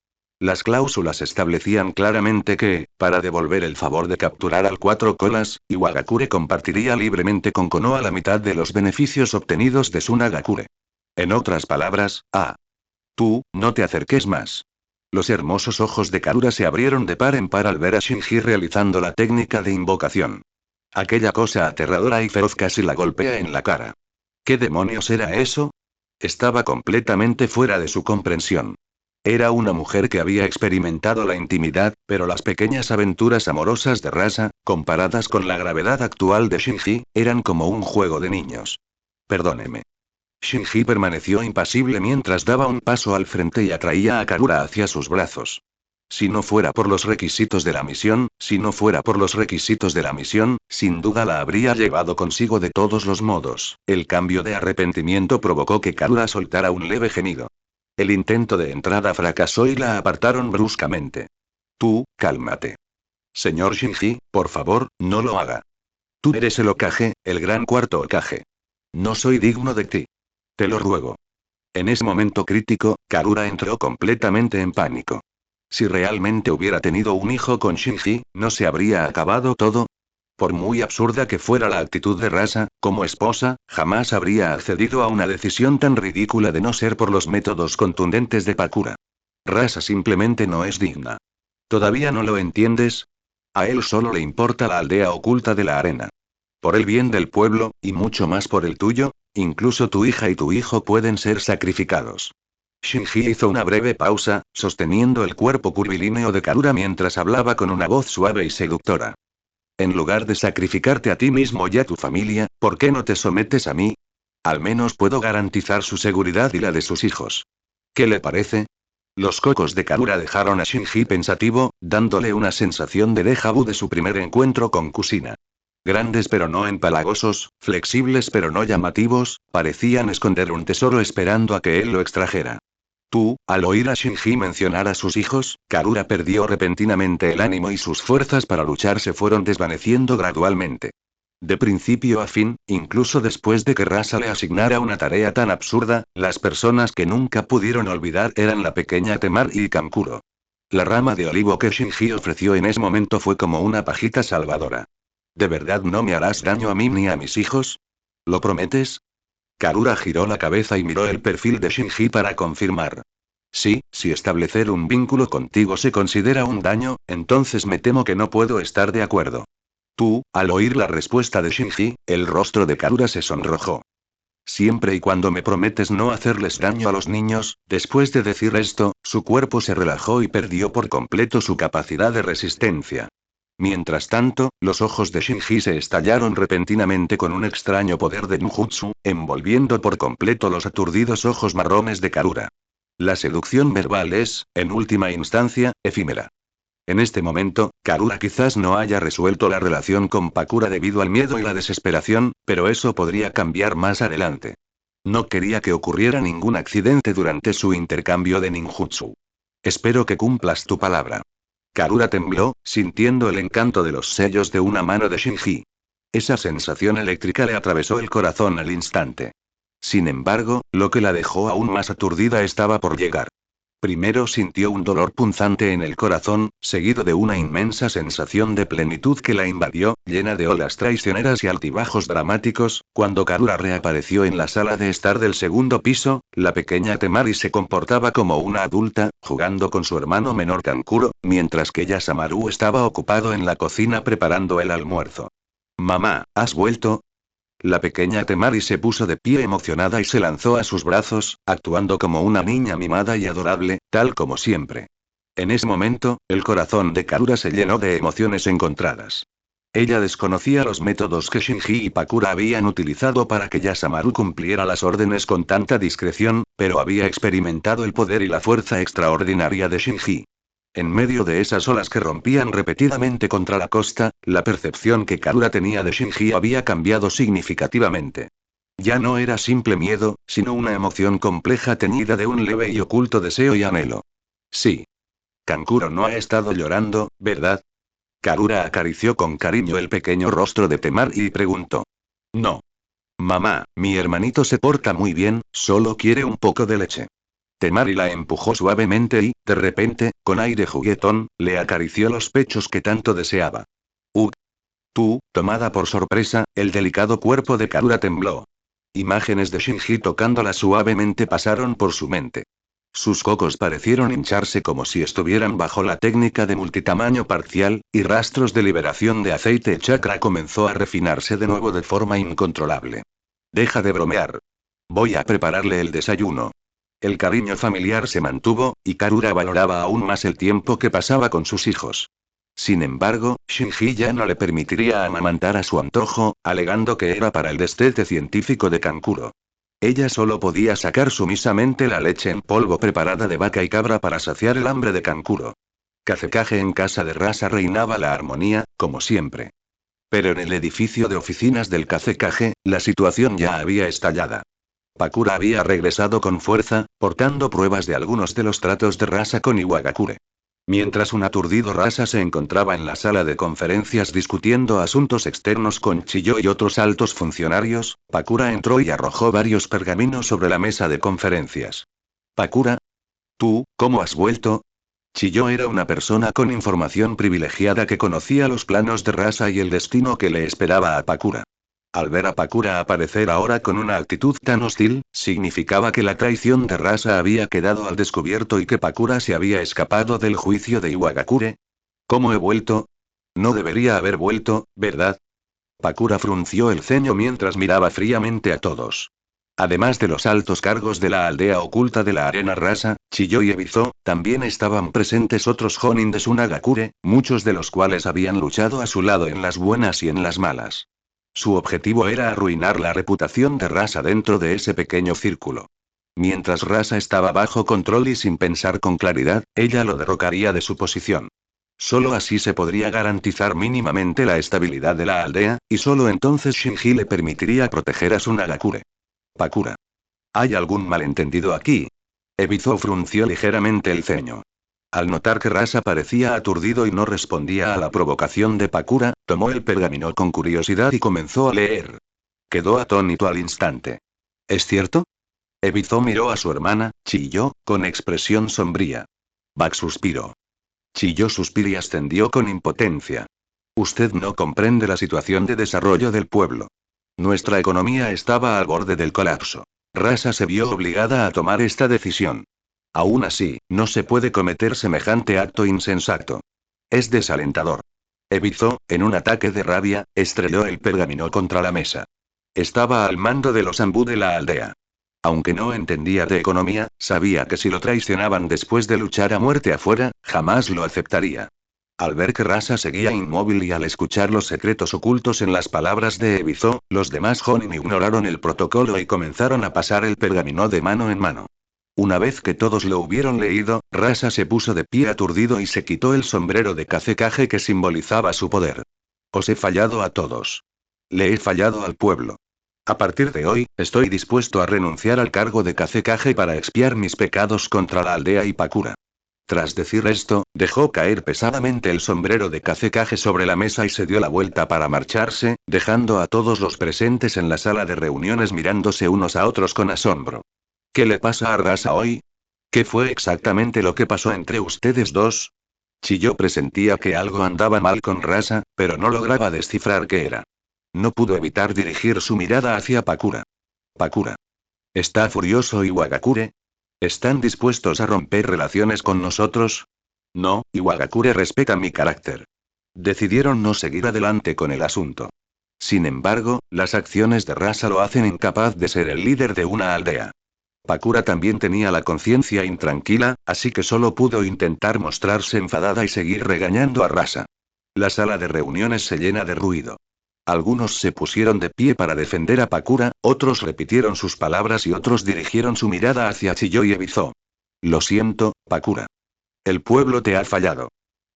Las cláusulas establecían claramente que, para devolver el favor de capturar al Cuatro Colas, Iwagakure compartiría libremente con Konoha la mitad de los beneficios obtenidos de Tsunagakure. En otras palabras, tú, no te acerques más. Los hermosos ojos de Karura se abrieron de par en par al ver a Shinji realizando la técnica de invocación. Aquella cosa aterradora y feroz casi la golpea en la cara. ¿Qué demonios era eso? Estaba completamente fuera de su comprensión. Era una mujer que había experimentado la intimidad, pero las pequeñas aventuras amorosas de Rasa, comparadas con la gravedad actual de Shinji, eran como un juego de niños. Perdóneme. Shinji permaneció impasible mientras daba un paso al frente y atraía a Karura hacia sus brazos. Si no fuera por los requisitos de la misión, sin duda la habría llevado consigo de todos los modos. El cambio de arrepentimiento provocó que Karura soltara un leve gemido. El intento de entrada fracasó y la apartaron bruscamente. Tú, cálmate. Señor Shinji, por favor, no lo haga. Tú eres el Hokage, el gran cuarto Hokage. No soy digno de ti. Te lo ruego. En ese momento crítico, Karura entró completamente en pánico. Si realmente hubiera tenido un hijo con Shinji, ¿no se habría acabado todo? Por muy absurda que fuera la actitud de Rasa, como esposa, jamás habría accedido a una decisión tan ridícula de no ser por los métodos contundentes de Pakura. Rasa simplemente no es digna. ¿Todavía no lo entiendes? A él solo le importa la aldea oculta de la arena. Por el bien del pueblo, y mucho más por el tuyo, incluso tu hija y tu hijo pueden ser sacrificados. Shinji hizo una breve pausa, sosteniendo el cuerpo curvilíneo de Karura mientras hablaba con una voz suave y seductora. En lugar de sacrificarte a ti mismo y a tu familia, ¿por qué no te sometes a mí? Al menos puedo garantizar su seguridad y la de sus hijos. ¿Qué le parece? Los cocos de Karura dejaron a Shinji pensativo, dándole una sensación de déjà vu de su primer encuentro con Kusina. Grandes pero no empalagosos, flexibles pero no llamativos, parecían esconder un tesoro esperando a que él lo extrajera. Al oír a Shinji mencionar a sus hijos, Karura perdió repentinamente el ánimo y sus fuerzas para luchar se fueron desvaneciendo gradualmente. De principio a fin, incluso después de que Rasa le asignara una tarea tan absurda, las personas que nunca pudieron olvidar eran la pequeña Temari y Kankuro. La rama de olivo que Shinji ofreció en ese momento fue como una pajita salvadora. ¿De verdad no me harás daño a mí ni a mis hijos? ¿Lo prometes? Karura giró la cabeza y miró el perfil de Shinji para confirmar. Sí, si establecer un vínculo contigo se considera un daño, entonces me temo que no puedo estar de acuerdo. Al oír la respuesta de Shinji, el rostro de Karura se sonrojó. Siempre y cuando me prometes no hacerles daño a los niños, después de decir esto, su cuerpo se relajó y perdió por completo su capacidad de resistencia. Mientras tanto, los ojos de Shinji se estallaron repentinamente con un extraño poder de Nujutsu, envolviendo por completo los aturdidos ojos marrones de Karura. La seducción verbal es, en última instancia, efímera. En este momento, Karura quizás no haya resuelto la relación con Pakura debido al miedo y la desesperación, pero eso podría cambiar más adelante. No quería que ocurriera ningún accidente durante su intercambio de ninjutsu. Espero que cumplas tu palabra. Karura tembló, sintiendo el encanto de los sellos de una mano de Shinji. Esa sensación eléctrica le atravesó el corazón al instante. Sin embargo, lo que la dejó aún más aturdida estaba por llegar. Primero sintió un dolor punzante en el corazón, seguido de una inmensa sensación de plenitud que la invadió, llena de olas traicioneras y altibajos dramáticos. Cuando Karura reapareció en la sala de estar del segundo piso, la pequeña Temari se comportaba como una adulta, jugando con su hermano menor Kankuro, mientras que Yasamaru estaba ocupado en la cocina preparando el almuerzo. Mamá, ¿has vuelto? La pequeña Temari se puso de pie emocionada y se lanzó a sus brazos, actuando como una niña mimada y adorable, tal como siempre. En ese momento, el corazón de Karura se llenó de emociones encontradas. Ella desconocía los métodos que Shinji y Pakura habían utilizado para que Yasamaru cumpliera las órdenes con tanta discreción, pero había experimentado el poder y la fuerza extraordinaria de Shinji. En medio de esas olas que rompían repetidamente contra la costa, la percepción que Karura tenía de Shinji había cambiado significativamente. Ya no era simple miedo, sino una emoción compleja teñida de un leve y oculto deseo y anhelo. Sí. Kankuro no ha estado llorando, ¿verdad? Karura acarició con cariño el pequeño rostro de Temari y preguntó. No. Mamá, mi hermanito se porta muy bien, solo quiere un poco de leche. Temari la empujó suavemente y, de repente, con aire juguetón, le acarició los pechos que tanto deseaba. Tú, tomada por sorpresa, el delicado cuerpo de Karura tembló. Imágenes de Shinji tocándola suavemente pasaron por su mente. Sus cocos parecieron hincharse como si estuvieran bajo la técnica de multitamaño parcial, y rastros de liberación de aceite chakra comenzó a refinarse de nuevo de forma incontrolable. Deja de bromear. Voy a prepararle el desayuno. El cariño familiar se mantuvo, y Karura valoraba aún más el tiempo que pasaba con sus hijos. Sin embargo, Shinji ya no le permitiría amamantar a su antojo, alegando que era para el destete científico de Kankuro. Ella solo podía sacar sumisamente la leche en polvo preparada de vaca y cabra para saciar el hambre de Kankuro. Kazekage en casa de Rasa reinaba la armonía, como siempre. Pero en el edificio de oficinas del Kazekage, la situación ya había estallado. Pakura había regresado con fuerza, portando pruebas de algunos de los tratos de Rasa con Iwagakure. Mientras un aturdido Rasa se encontraba en la sala de conferencias discutiendo asuntos externos con Chiyo y otros altos funcionarios, Pakura entró y arrojó varios pergaminos sobre la mesa de conferencias. Pakura, ¿tú, cómo has vuelto? Chiyo era una persona con información privilegiada que conocía los planos de Rasa y el destino que le esperaba a Pakura. Al ver a Pakura aparecer ahora con una actitud tan hostil, significaba que la traición de Rasa había quedado al descubierto y que Pakura se había escapado del juicio de Iwagakure. ¿Cómo he vuelto? No debería haber vuelto, ¿verdad? Pakura frunció el ceño mientras miraba fríamente a todos. Además de los altos cargos de la aldea oculta de la arena Rasa, Chiyo y Ebizo, también estaban presentes otros Jonin de Sunagakure, muchos de los cuales habían luchado a su lado en las buenas y en las malas. Su objetivo era arruinar la reputación de Rasa dentro de ese pequeño círculo. Mientras Rasa estaba bajo control y sin pensar con claridad, ella lo derrocaría de su posición. Solo así se podría garantizar mínimamente la estabilidad de la aldea, y solo entonces Shinji le permitiría proteger a Sunagakure. Pakura. ¿Hay algún malentendido aquí? Ebizo frunció ligeramente el ceño. Al notar que Rasa parecía aturdido y no respondía a la provocación de Pakura, tomó el pergamino con curiosidad y comenzó a leer. Quedó atónito al instante. ¿Es cierto? Ebizo miró a su hermana, Chiyo, con expresión sombría. Bak suspiró. Chiyo suspiró y ascendió con impotencia. Usted no comprende la situación de desarrollo del pueblo. Nuestra economía estaba al borde del colapso. Rasa se vio obligada a tomar esta decisión. Aún así, no se puede cometer semejante acto insensato. Es desalentador. Ebizo, en un ataque de rabia, estrelló el pergamino contra la mesa. Estaba al mando de los ambú de la aldea. Aunque no entendía de economía, sabía que si lo traicionaban después de luchar a muerte afuera, jamás lo aceptaría. Al ver que Rasa seguía inmóvil y al escuchar los secretos ocultos en las palabras de Ebizo, los demás Jonin ignoraron el protocolo y comenzaron a pasar el pergamino de mano en mano. Una vez que todos lo hubieron leído, Rasa se puso de pie aturdido y se quitó el sombrero de Kazekage que simbolizaba su poder. Os he fallado a todos. Le he fallado al pueblo. A partir de hoy, estoy dispuesto a renunciar al cargo de Kazekage para expiar mis pecados contra la aldea y Pakura. Tras decir esto, dejó caer pesadamente el sombrero de Kazekage sobre la mesa y se dio la vuelta para marcharse, dejando a todos los presentes en la sala de reuniones mirándose unos a otros con asombro. ¿Qué le pasa a Rasa hoy? ¿Qué fue exactamente lo que pasó entre ustedes dos? Chiyo presentía que algo andaba mal con Rasa, pero no lograba descifrar qué era. No pudo evitar dirigir su mirada hacia Pakura. Pakura. ¿Está furioso Iwagakure? ¿Están dispuestos a romper relaciones con nosotros? No, Iwagakure respeta mi carácter. Decidieron no seguir adelante con el asunto. Sin embargo, las acciones de Rasa lo hacen incapaz de ser el líder de una aldea. Pakura también tenía la conciencia intranquila, así que solo pudo intentar mostrarse enfadada y seguir regañando a Rasa. La sala de reuniones se llena de ruido. Algunos se pusieron de pie para defender a Pakura, otros repitieron sus palabras y otros dirigieron su mirada hacia Chiyo y Ebizo. Lo siento, Pakura. El pueblo te ha fallado.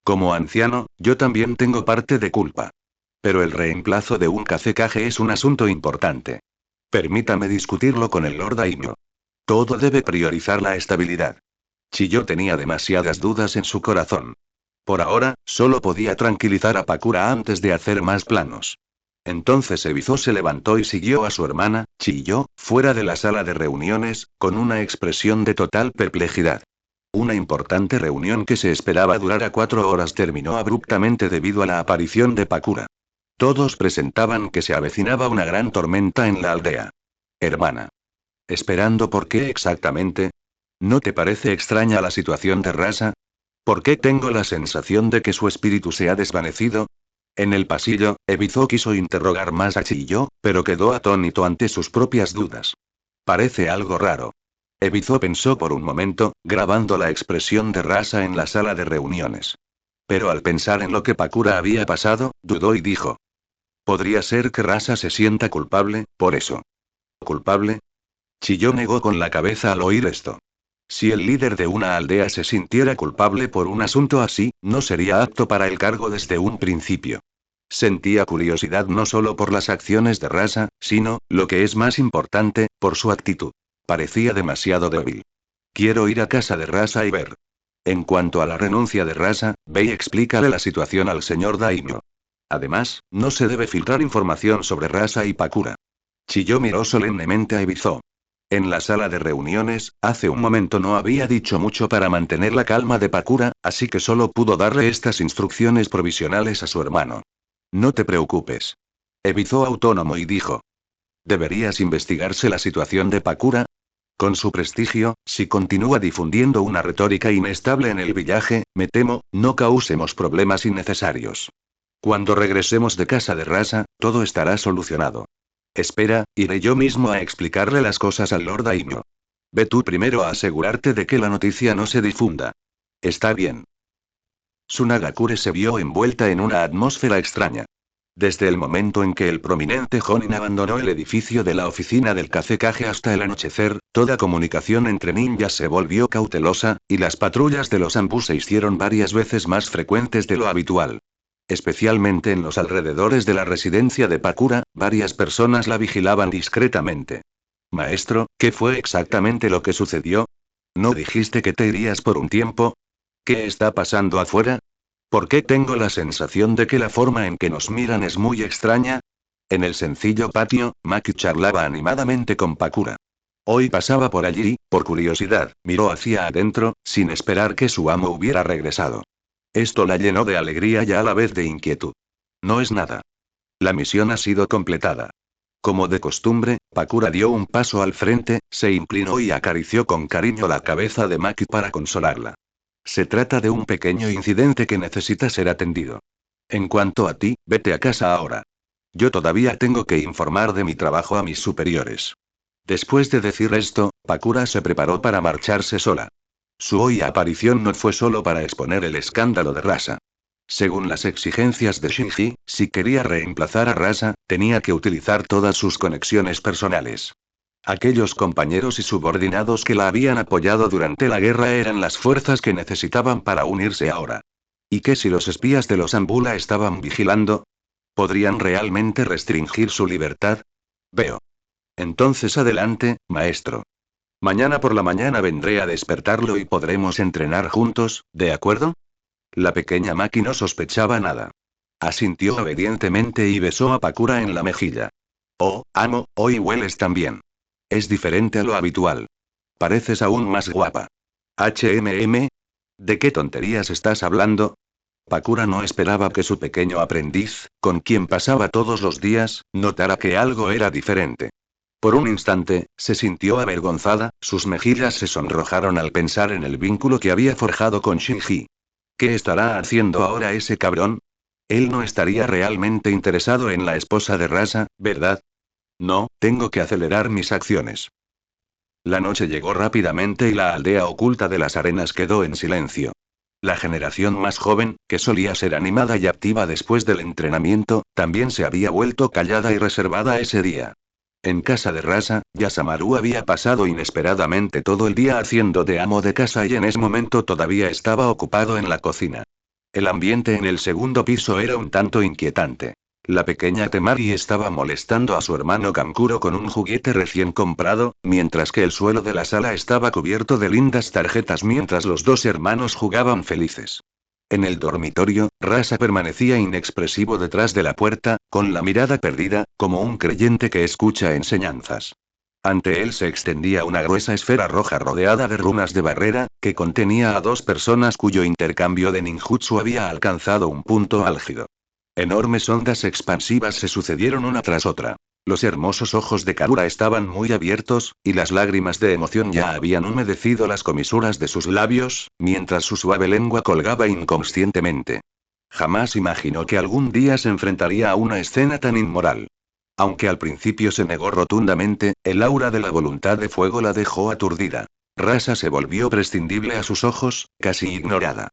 Como anciano, yo también tengo parte de culpa. Pero el reemplazo de un Kazekage es un asunto importante. Permítame discutirlo con el Lord Daimyo. Todo debe priorizar la estabilidad. Chiyo tenía demasiadas dudas en su corazón. Por ahora, solo podía tranquilizar a Pakura antes de hacer más planos. Entonces Ebizo se levantó y siguió a su hermana, Chiyo, fuera de la sala de reuniones, con una expresión de total perplejidad. Una importante reunión que se esperaba durara 4 horas terminó abruptamente debido a la aparición de Pakura. Todos presentaban que se avecinaba una gran tormenta en la aldea. Hermana. ¿Esperando por qué exactamente? ¿No te parece extraña la situación de Rasa? ¿Por qué tengo la sensación de que su espíritu se ha desvanecido? En el pasillo, Ebizo quiso interrogar más a Chiyo, pero quedó atónito ante sus propias dudas. Parece algo raro. Ebizo pensó por un momento, grabando la expresión de Rasa en la sala de reuniones. Pero al pensar en lo que Pakura había pasado, dudó y dijo. Podría ser que Rasa se sienta culpable, por eso. ¿Culpable? Chiyo negó con la cabeza al oír esto. Si el líder de una aldea se sintiera culpable por un asunto así, no sería apto para el cargo desde un principio. Sentía curiosidad no solo por las acciones de Rasa, sino, lo que es más importante, por su actitud. Parecía demasiado débil. Quiero ir a casa de Rasa y ver. En cuanto a la renuncia de Rasa, ve y explícale la situación al señor Daimyo. Además, no se debe filtrar información sobre Rasa y Pakura. Chiyo miró solemnemente a Ebizo. En la sala de reuniones, hace un momento no había dicho mucho para mantener la calma de Pakura, así que solo pudo darle estas instrucciones provisionales a su hermano. No te preocupes. Ebizo autónomo y dijo. ¿Deberías investigarse la situación de Pakura? Con su prestigio, si continúa difundiendo una retórica inestable en el villaje, me temo, no causemos problemas innecesarios. Cuando regresemos de casa de Rasa, todo estará solucionado. Espera, iré yo mismo a explicarle las cosas al Lord Daimyo. Ve tú primero a asegurarte de que la noticia no se difunda. Está bien. Tsunagakure se vio envuelta en una atmósfera extraña. Desde el momento en que el prominente Jonin abandonó el edificio de la oficina del Kazekage hasta el anochecer, toda comunicación entre ninjas se volvió cautelosa, y las patrullas de los Anbu se hicieron varias veces más frecuentes de lo habitual. Especialmente en los alrededores de la residencia de Pakura, varias personas la vigilaban discretamente. Maestro, ¿qué fue exactamente lo que sucedió? ¿No dijiste que te irías por un tiempo? ¿Qué está pasando afuera? ¿Por qué tengo la sensación de que la forma en que nos miran es muy extraña? En el sencillo patio, Maki charlaba animadamente con Pakura. Hoy pasaba por allí, por curiosidad, miró hacia adentro, sin esperar que su amo hubiera regresado. Esto la llenó de alegría y a la vez de inquietud. No es nada. La misión ha sido completada. Como de costumbre, Pakura dio un paso al frente, se inclinó y acarició con cariño la cabeza de Maki para consolarla. Se trata de un pequeño incidente que necesita ser atendido. En cuanto a ti, vete a casa ahora. Yo todavía tengo que informar de mi trabajo a mis superiores. Después de decir esto, Pakura se preparó para marcharse sola. Su hoy aparición no fue solo para exponer el escándalo de Rasa. Según las exigencias de Shinji, si quería reemplazar a Rasa, tenía que utilizar todas sus conexiones personales. Aquellos compañeros y subordinados que la habían apoyado durante la guerra eran las fuerzas que necesitaban para unirse ahora. ¿Y qué si los espías de los Anbu la estaban vigilando? ¿Podrían realmente restringir su libertad? Veo. Entonces adelante, maestro. Mañana por la mañana vendré a despertarlo y podremos entrenar juntos, ¿de acuerdo? La pequeña Maki no sospechaba nada. Asintió obedientemente y besó a Pakura en la mejilla. Oh, amo, hoy hueles tan bien. Es diferente a lo habitual. Pareces aún más guapa. ¿De qué tonterías estás hablando? Pakura no esperaba que su pequeño aprendiz, con quien pasaba todos los días, notara que algo era diferente. Por un instante, se sintió avergonzada, sus mejillas se sonrojaron al pensar en el vínculo que había forjado con Shinji. ¿Qué estará haciendo ahora ese cabrón? Él no estaría realmente interesado en la esposa de Rasa, ¿verdad? No, tengo que acelerar mis acciones. La noche llegó rápidamente y la aldea oculta de las arenas quedó en silencio. La generación más joven, que solía ser animada y activa después del entrenamiento, también se había vuelto callada y reservada ese día. En casa de Rasa, Yasamaru había pasado inesperadamente todo el día haciendo de amo de casa y en ese momento todavía estaba ocupado en la cocina. El ambiente en el segundo piso era un tanto inquietante. La pequeña Temari estaba molestando a su hermano Kankuro con un juguete recién comprado, mientras que el suelo de la sala estaba cubierto de lindas tarjetas mientras los dos hermanos jugaban felices. En el dormitorio, Rasa permanecía inexpresivo detrás de la puerta, con la mirada perdida, como un creyente que escucha enseñanzas. Ante él se extendía una gruesa esfera roja rodeada de runas de barrera, que contenía a dos personas cuyo intercambio de ninjutsu había alcanzado un punto álgido. Enormes ondas expansivas se sucedieron una tras otra. Los hermosos ojos de Karura estaban muy abiertos, y las lágrimas de emoción ya habían humedecido las comisuras de sus labios, mientras su suave lengua colgaba inconscientemente. Jamás imaginó que algún día se enfrentaría a una escena tan inmoral. Aunque al principio se negó rotundamente, el aura de la voluntad de fuego la dejó aturdida. Rasa se volvió prescindible a sus ojos, casi ignorada.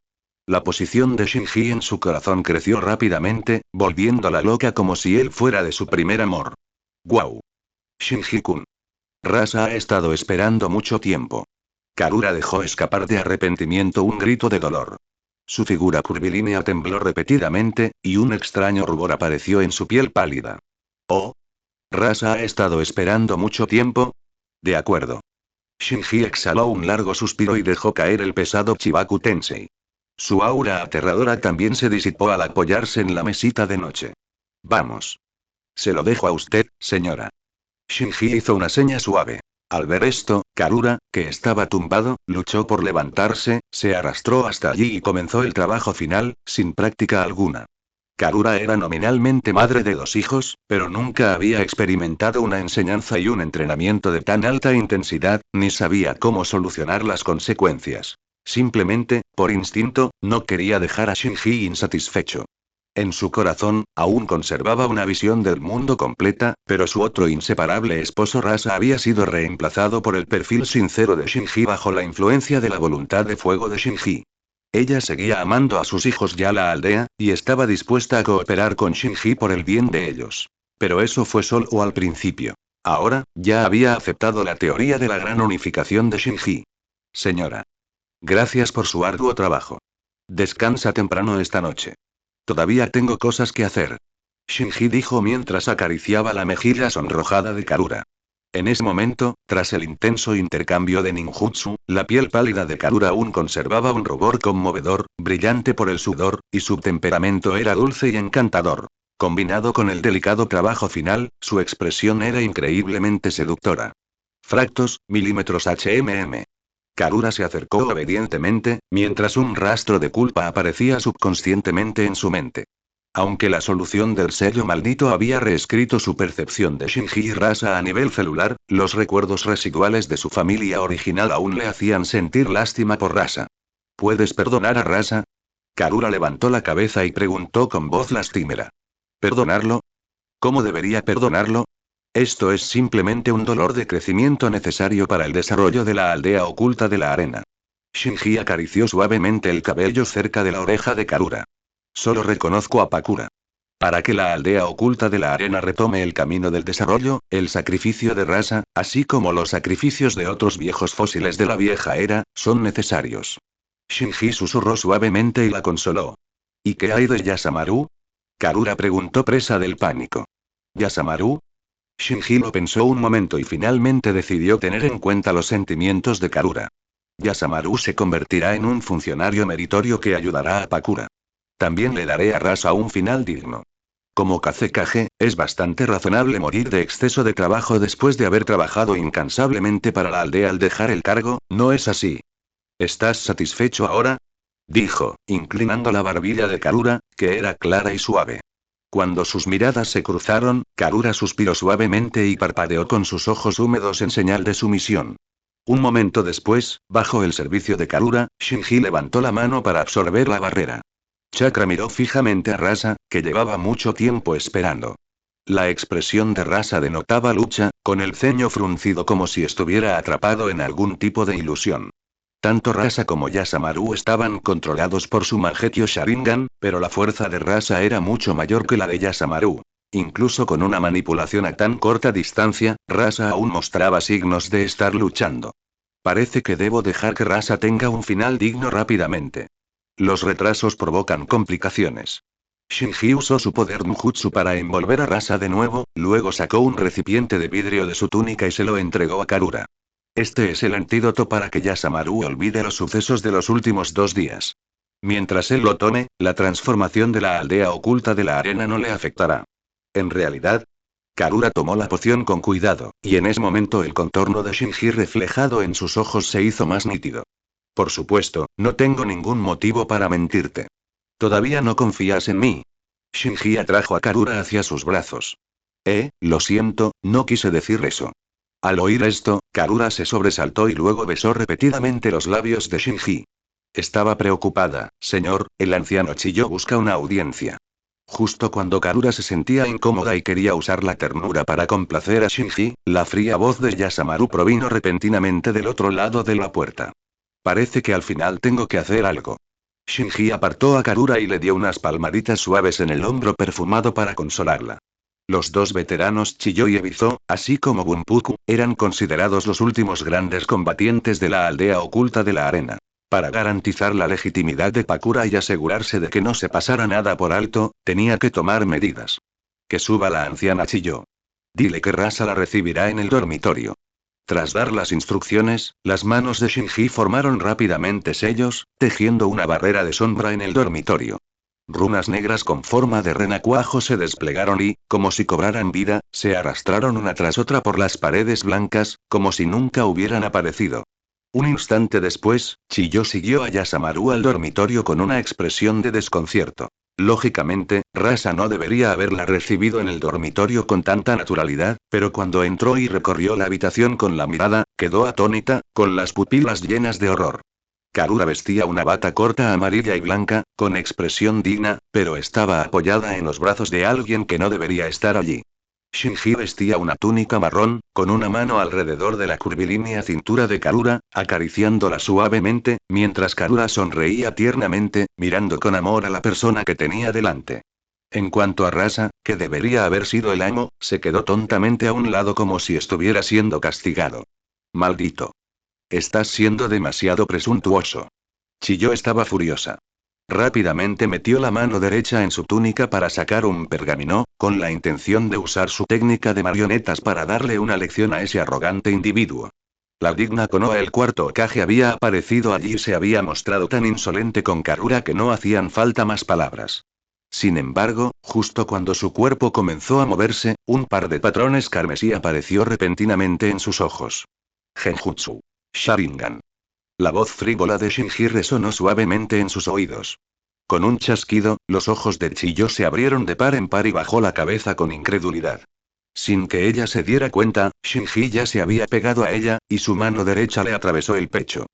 La posición de Shinji en su corazón creció rápidamente, volviéndola loca como si él fuera de su primer amor. ¡Guau! Shinji-kun. Rasa ha estado esperando mucho tiempo. Karura dejó escapar de arrepentimiento un grito de dolor. Su figura curvilínea tembló repetidamente, y un extraño rubor apareció en su piel pálida. Oh. Rasa ha estado esperando mucho tiempo. De acuerdo. Shinji exhaló un largo suspiro y dejó caer el pesado Chibaku Tensei. Su aura aterradora también se disipó al apoyarse en la mesita de noche. Vamos. Se lo dejo a usted, señora. Shinji hizo una seña suave. Al ver esto, Karura, que estaba tumbado, luchó por levantarse, se arrastró hasta allí y comenzó el trabajo final, sin práctica alguna. Karura era nominalmente madre de dos hijos, pero nunca había experimentado una enseñanza y un entrenamiento de tan alta intensidad, ni sabía cómo solucionar las consecuencias. Simplemente, por instinto, no quería dejar a Shinji insatisfecho. En su corazón, aún conservaba una visión del mundo completa, pero su otro inseparable esposo Rasa había sido reemplazado por el perfil sincero de Shinji bajo la influencia de la voluntad de fuego de Shinji. Ella seguía amando a sus hijos y a la aldea, y estaba dispuesta a cooperar con Shinji por el bien de ellos. Pero eso fue solo al principio. Ahora, ya había aceptado la teoría de la gran unificación de Shinji. Señora. Gracias por su arduo trabajo. Descansa temprano esta noche. Todavía tengo cosas que hacer. Shinji dijo mientras acariciaba la mejilla sonrojada de Karura. En ese momento, tras el intenso intercambio de ninjutsu, la piel pálida de Karura aún conservaba un rubor conmovedor, brillante por el sudor, y su temperamento era dulce y encantador. Combinado con el delicado trabajo final, su expresión era increíblemente seductora. Fractos, milímetros HMM. Karura se acercó obedientemente, mientras un rastro de culpa aparecía subconscientemente en su mente. Aunque la solución del sello maldito había reescrito su percepción de Shinji y Rasa a nivel celular, los recuerdos residuales de su familia original aún le hacían sentir lástima por Rasa. ¿Puedes perdonar a Rasa? Karura levantó la cabeza y preguntó con voz lastimera. ¿Perdonarlo? ¿Cómo debería perdonarlo? Esto es simplemente un dolor de crecimiento necesario para el desarrollo de la aldea oculta de la arena. Shinji acarició suavemente el cabello cerca de la oreja de Karura. Solo reconozco a Pakura. Para que la aldea oculta de la arena retome el camino del desarrollo, el sacrificio de Rasa, así como los sacrificios de otros viejos fósiles de la vieja era, son necesarios. Shinji susurró suavemente y la consoló. ¿Y qué hay de Yasamaru? Karura preguntó presa del pánico. ¿Yasamaru? Shinji lo pensó un momento y finalmente decidió tener en cuenta los sentimientos de Karura. Yasamaru se convertirá en un funcionario meritorio que ayudará a Pakura. También le daré a Rasa un final digno. Como Kazekage, es bastante razonable morir de exceso de trabajo después de haber trabajado incansablemente para la aldea al dejar el cargo, ¿no es así? ¿Estás satisfecho ahora? Dijo, inclinando la barbilla de Karura, que era clara y suave. Cuando sus miradas se cruzaron, Karura suspiró suavemente y parpadeó con sus ojos húmedos en señal de sumisión. Un momento después, bajo el servicio de Karura, Shinji levantó la mano para absorber la barrera. Chakra miró fijamente a Rasa, que llevaba mucho tiempo esperando. La expresión de Rasa denotaba lucha, con el ceño fruncido como si estuviera atrapado en algún tipo de ilusión. Tanto Rasa como Yasamaru estaban controlados por su Mangekyou Sharingan, pero la fuerza de Rasa era mucho mayor que la de Yasamaru. Incluso con una manipulación a tan corta distancia, Rasa aún mostraba signos de estar luchando. Parece que debo dejar que Rasa tenga un final digno rápidamente. Los retrasos provocan complicaciones. Shinji usó su poder Nujutsu para envolver a Rasa de nuevo, luego sacó un recipiente de vidrio de su túnica y se lo entregó a Karura. Este es el antídoto para que Yasamaru olvide los sucesos de los últimos 2 días. Mientras él lo tome, la transformación de la aldea oculta de la arena no le afectará. En realidad, Karura tomó la poción con cuidado, y en ese momento el contorno de Shinji reflejado en sus ojos se hizo más nítido. Por supuesto, no tengo ningún motivo para mentirte. ¿Todavía no confías en mí? Shinji atrajo a Karura hacia sus brazos. Lo siento, no quise decir eso. Al oír esto, Karura se sobresaltó y luego besó repetidamente los labios de Shinji. Estaba preocupada, señor, el anciano chilló busca una audiencia. Justo cuando Karura se sentía incómoda y quería usar la ternura para complacer a Shinji, la fría voz de Yasamaru provino repentinamente del otro lado de la puerta. Parece que al final tengo que hacer algo. Shinji apartó a Karura y le dio unas palmaditas suaves en el hombro perfumado para consolarla. Los dos veteranos Chiyo y Ebizo, así como Bunpuku, eran considerados los últimos grandes combatientes de la aldea oculta de la arena. Para garantizar la legitimidad de Pakura y asegurarse de que no se pasara nada por alto, tenía que tomar medidas. Que suba la anciana Chiyo. Dile que Rasa la recibirá en el dormitorio. Tras dar las instrucciones, las manos de Shinji formaron rápidamente sellos, tejiendo una barrera de sombra en el dormitorio. Runas negras con forma de renacuajo se desplegaron y, como si cobraran vida, se arrastraron una tras otra por las paredes blancas, como si nunca hubieran aparecido. Un instante después, Chiyo siguió a Yasamaru al dormitorio con una expresión de desconcierto. Lógicamente, Rasa no debería haberla recibido en el dormitorio con tanta naturalidad, pero cuando entró y recorrió la habitación con la mirada, quedó atónita, con las pupilas llenas de horror. Karura vestía una bata corta amarilla y blanca, con expresión digna, pero estaba apoyada en los brazos de alguien que no debería estar allí. Shinji vestía una túnica marrón, con una mano alrededor de la curvilínea cintura de Karura, acariciándola suavemente, mientras Karura sonreía tiernamente, mirando con amor a la persona que tenía delante. En cuanto a Rasa, que debería haber sido el amo, se quedó tontamente a un lado como si estuviera siendo castigado. Maldito. Estás siendo demasiado presuntuoso. Chilló estaba furiosa. Rápidamente metió la mano derecha en su túnica para sacar un pergamino, con la intención de usar su técnica de marionetas para darle una lección a ese arrogante individuo. La digna Konoha el cuarto Hokage había aparecido allí y se había mostrado tan insolente con Karura que no hacían falta más palabras. Sin embargo, justo cuando su cuerpo comenzó a moverse, un par de patrones carmesí apareció repentinamente en sus ojos. Genjutsu. Sharingan. La voz frívola de Shinji resonó suavemente en sus oídos. Con un chasquido, los ojos de Chiyo se abrieron de par en par y bajó la cabeza con incredulidad. Sin que ella se diera cuenta, Shinji ya se había pegado a ella, y su mano derecha le atravesó el pecho.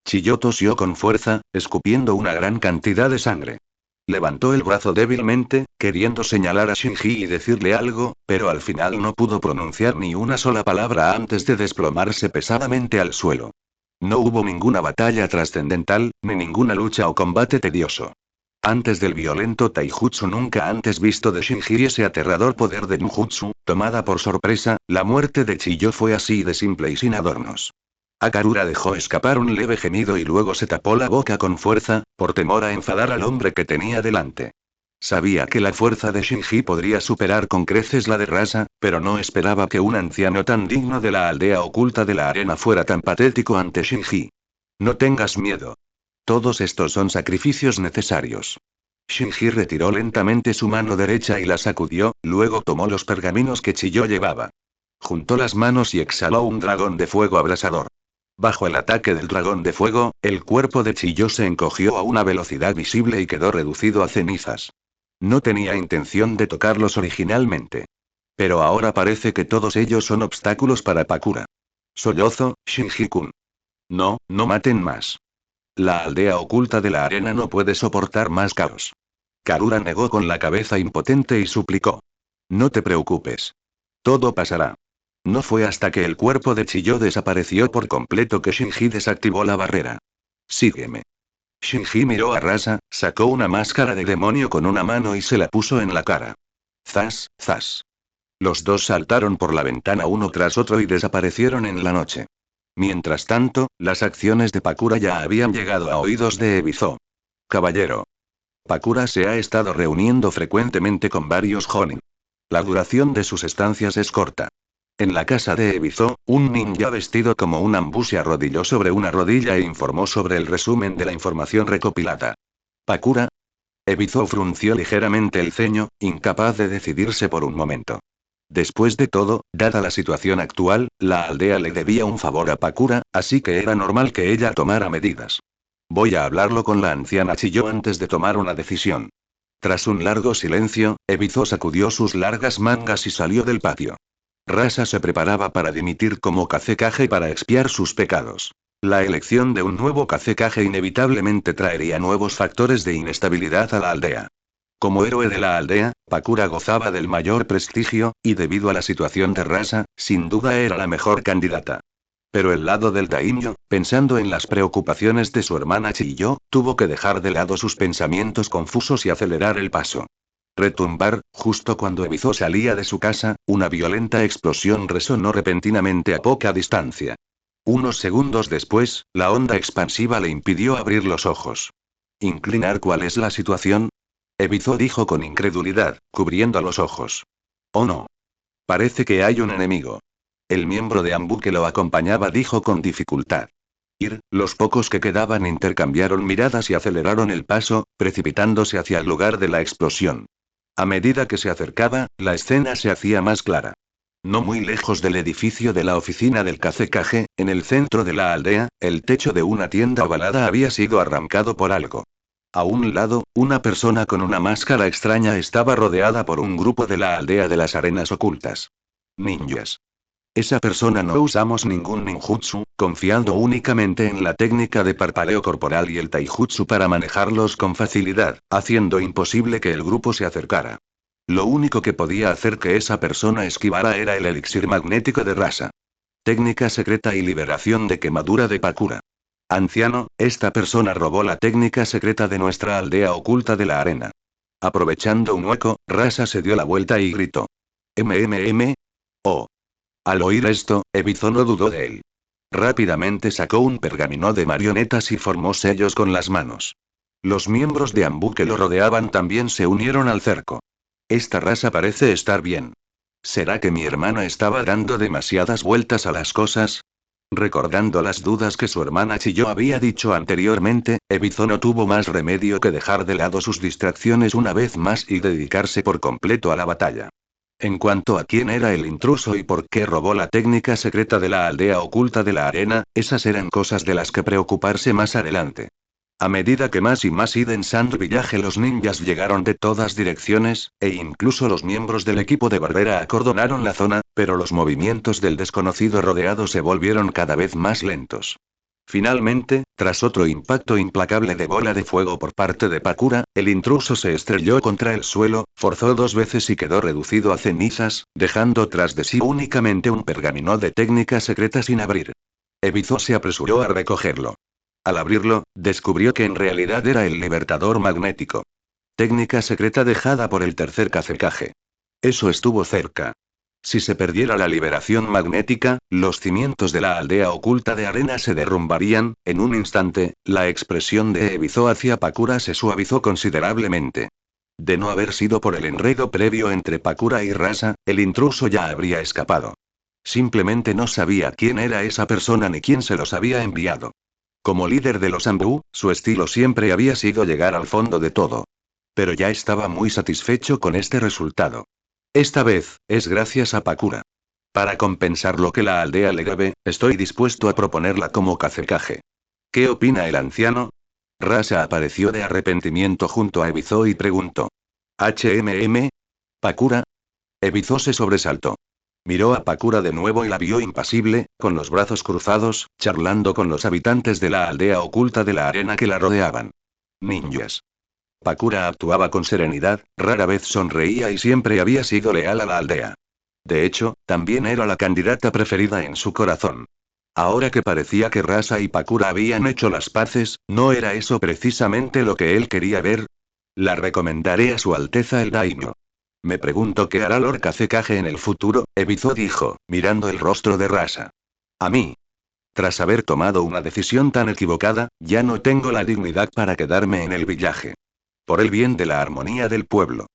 Chiyo tosió con fuerza, escupiendo una gran cantidad de sangre. Levantó el brazo débilmente, queriendo señalar a Shinji y decirle algo, pero al final no pudo pronunciar ni una sola palabra antes de desplomarse pesadamente al suelo. No hubo ninguna batalla trascendental, ni ninguna lucha o combate tedioso. Antes del violento taijutsu nunca antes visto de Shinji y ese aterrador poder de Nujutsu, tomada por sorpresa, la muerte de Chiyo fue así de simple y sin adornos. Akarura dejó escapar un leve gemido y luego se tapó la boca con fuerza, por temor a enfadar al hombre que tenía delante. Sabía que la fuerza de Shinji podría superar con creces la de Rasa, pero no esperaba que un anciano tan digno de la aldea oculta de la arena fuera tan patético ante Shinji. No tengas miedo. Todos estos son sacrificios necesarios. Shinji retiró lentamente su mano derecha y la sacudió, luego tomó los pergaminos que Chiyo llevaba. Juntó las manos y exhaló un dragón de fuego abrasador. Bajo el ataque del dragón de fuego, el cuerpo de Chiyo se encogió a una velocidad visible y quedó reducido a cenizas. No tenía intención de tocarlos originalmente. Pero ahora parece que todos ellos son obstáculos para Pakura. Sollozo, Shinji-kun. No, no maten más. La aldea oculta de la arena no puede soportar más caos. Karura negó con la cabeza impotente y suplicó. No te preocupes. Todo pasará. No fue hasta que el cuerpo de Chiyo desapareció por completo que Shinji desactivó la barrera. Sígueme. Shinji miró a Rasa, sacó una máscara de demonio con una mano y se la puso en la cara. Zas, zas. Los dos saltaron por la ventana uno tras otro y desaparecieron en la noche. Mientras tanto, las acciones de Pakura ya habían llegado a oídos de Ebizo. Caballero. Pakura se ha estado reuniendo frecuentemente con varios Jonin. La duración de sus estancias es corta. En la casa de Ebizo, un ninja vestido como un ambú se arrodilló sobre una rodilla e informó sobre el resumen de la información recopilada. Pakura. Ebizo frunció ligeramente el ceño, incapaz de decidirse por un momento. Después de todo, dada la situación actual, la aldea le debía un favor a Pakura, así que era normal que ella tomara medidas. Voy a hablarlo con la anciana Chiyo antes de tomar una decisión. Tras un largo silencio, Ebizo sacudió sus largas mangas y salió del patio. Rasa se preparaba para dimitir como Kazekage para expiar sus pecados. La elección de un nuevo Kazekage inevitablemente traería nuevos factores de inestabilidad a la aldea. Como héroe de la aldea, Pakura gozaba del mayor prestigio, y debido a la situación de Rasa, sin duda era la mejor candidata. Pero el lado del daimyo, pensando en las preocupaciones de su hermana Chiyo, tuvo que dejar de lado sus pensamientos confusos y acelerar el paso. Retumbar, justo cuando Ebizo salía de su casa, una violenta explosión resonó repentinamente a poca distancia. Unos segundos después, la onda expansiva le impidió abrir los ojos. Inclinar, ¿cuál es la situación? Ebizo dijo con incredulidad, cubriendo los ojos. Oh no. Parece que hay un enemigo. El miembro de Ambu que lo acompañaba dijo con dificultad. Los pocos que quedaban intercambiaron miradas y aceleraron el paso, precipitándose hacia el lugar de la explosión. A medida que se acercaba, la escena se hacía más clara. No muy lejos del edificio de la oficina del Kazekage, en el centro de la aldea, el techo de una tienda ovalada había sido arrancado por algo. A un lado, una persona con una máscara extraña estaba rodeada por un grupo de la aldea de las arenas ocultas. Ninjas. Esa persona no usamos ningún ninjutsu, confiando únicamente en la técnica de parpadeo corporal y el taijutsu para manejarlos con facilidad, haciendo imposible que el grupo se acercara. Lo único que podía hacer que esa persona esquivara era el elixir magnético de Rasa. Técnica secreta y liberación de quemadura de Pakura. Anciano, esta persona robó la técnica secreta de nuestra aldea oculta de la arena. Aprovechando un hueco, Rasa se dio la vuelta y gritó. Oh. Al oír esto, Ebizo no dudó de él. Rápidamente sacó un pergamino de marionetas y formó sellos con las manos. Los miembros de Ambu que lo rodeaban también se unieron al cerco. Esta raza parece estar bien. ¿Será que mi hermana estaba dando demasiadas vueltas a las cosas? Recordando las dudas que su hermana Chiyo había dicho anteriormente, Ebizo no tuvo más remedio que dejar de lado sus distracciones una vez más y dedicarse por completo a la batalla. En cuanto a quién era el intruso y por qué robó la técnica secreta de la aldea oculta de la arena, esas eran cosas de las que preocuparse más adelante. A medida que más y más idensando villaje los ninjas llegaron de todas direcciones, e incluso los miembros del equipo de barrera acordonaron la zona, pero los movimientos del desconocido rodeado se volvieron cada vez más lentos. Finalmente, tras otro impacto implacable de bola de fuego por parte de Pakura, el intruso se estrelló contra el suelo, forzó 2 veces y quedó reducido a cenizas, dejando tras de sí únicamente un pergamino de técnica secreta sin abrir. Ebizo se apresuró a recogerlo. Al abrirlo, descubrió que en realidad era el libertador magnético. Técnica secreta dejada por el tercer Kazekage. Eso estuvo cerca. Si se perdiera la liberación magnética, los cimientos de la aldea oculta de arena se derrumbarían. En un instante, la expresión de Ebizo hacia Pakura se suavizó considerablemente. De no haber sido por el enredo previo entre Pakura y Rasa, el intruso ya habría escapado. Simplemente no sabía quién era esa persona ni quién se los había enviado. Como líder de los Ambu, su estilo siempre había sido llegar al fondo de todo. Pero ya estaba muy satisfecho con este resultado. Esta vez, es gracias a Pakura. Para compensar lo que la aldea le debe, estoy dispuesto a proponerla como Kazekage. ¿Qué opina el anciano? Rasa apareció de arrepentimiento junto a Ebizo y preguntó. ¿Pakura? Ebizo se sobresaltó. Miró a Pakura de nuevo y la vio impasible, con los brazos cruzados, charlando con los habitantes de la aldea oculta de la arena que la rodeaban. Ninjas. Pakura actuaba con serenidad, rara vez sonreía y siempre había sido leal a la aldea. De hecho, también era la candidata preferida en su corazón. Ahora que parecía que Rasa y Pakura habían hecho las paces, ¿no era eso precisamente lo que él quería ver? La recomendaré a su Alteza el Daimyo. Me pregunto qué hará Lord Kazekage en el futuro, Ebizo dijo, mirando el rostro de Rasa. A mí. Tras haber tomado una decisión tan equivocada, ya no tengo la dignidad para quedarme en el villaje. Por el bien de la armonía del pueblo.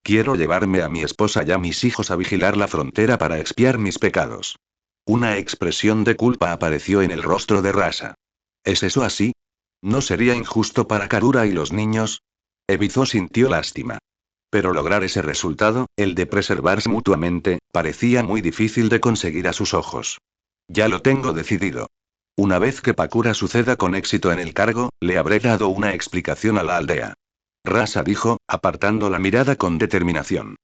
Quiero llevarme a mi esposa y a mis hijos a vigilar la frontera para expiar mis pecados. Una expresión de culpa apareció en el rostro de Rasa. ¿Es eso así? ¿No sería injusto para Karura y los niños? Ebizo sintió lástima. Pero lograr ese resultado, el de preservarse mutuamente, parecía muy difícil de conseguir a sus ojos. Ya lo tengo decidido. Una vez que Pakura suceda con éxito en el cargo, le habré dado una explicación a la aldea. Rasa dijo, apartando la mirada con determinación.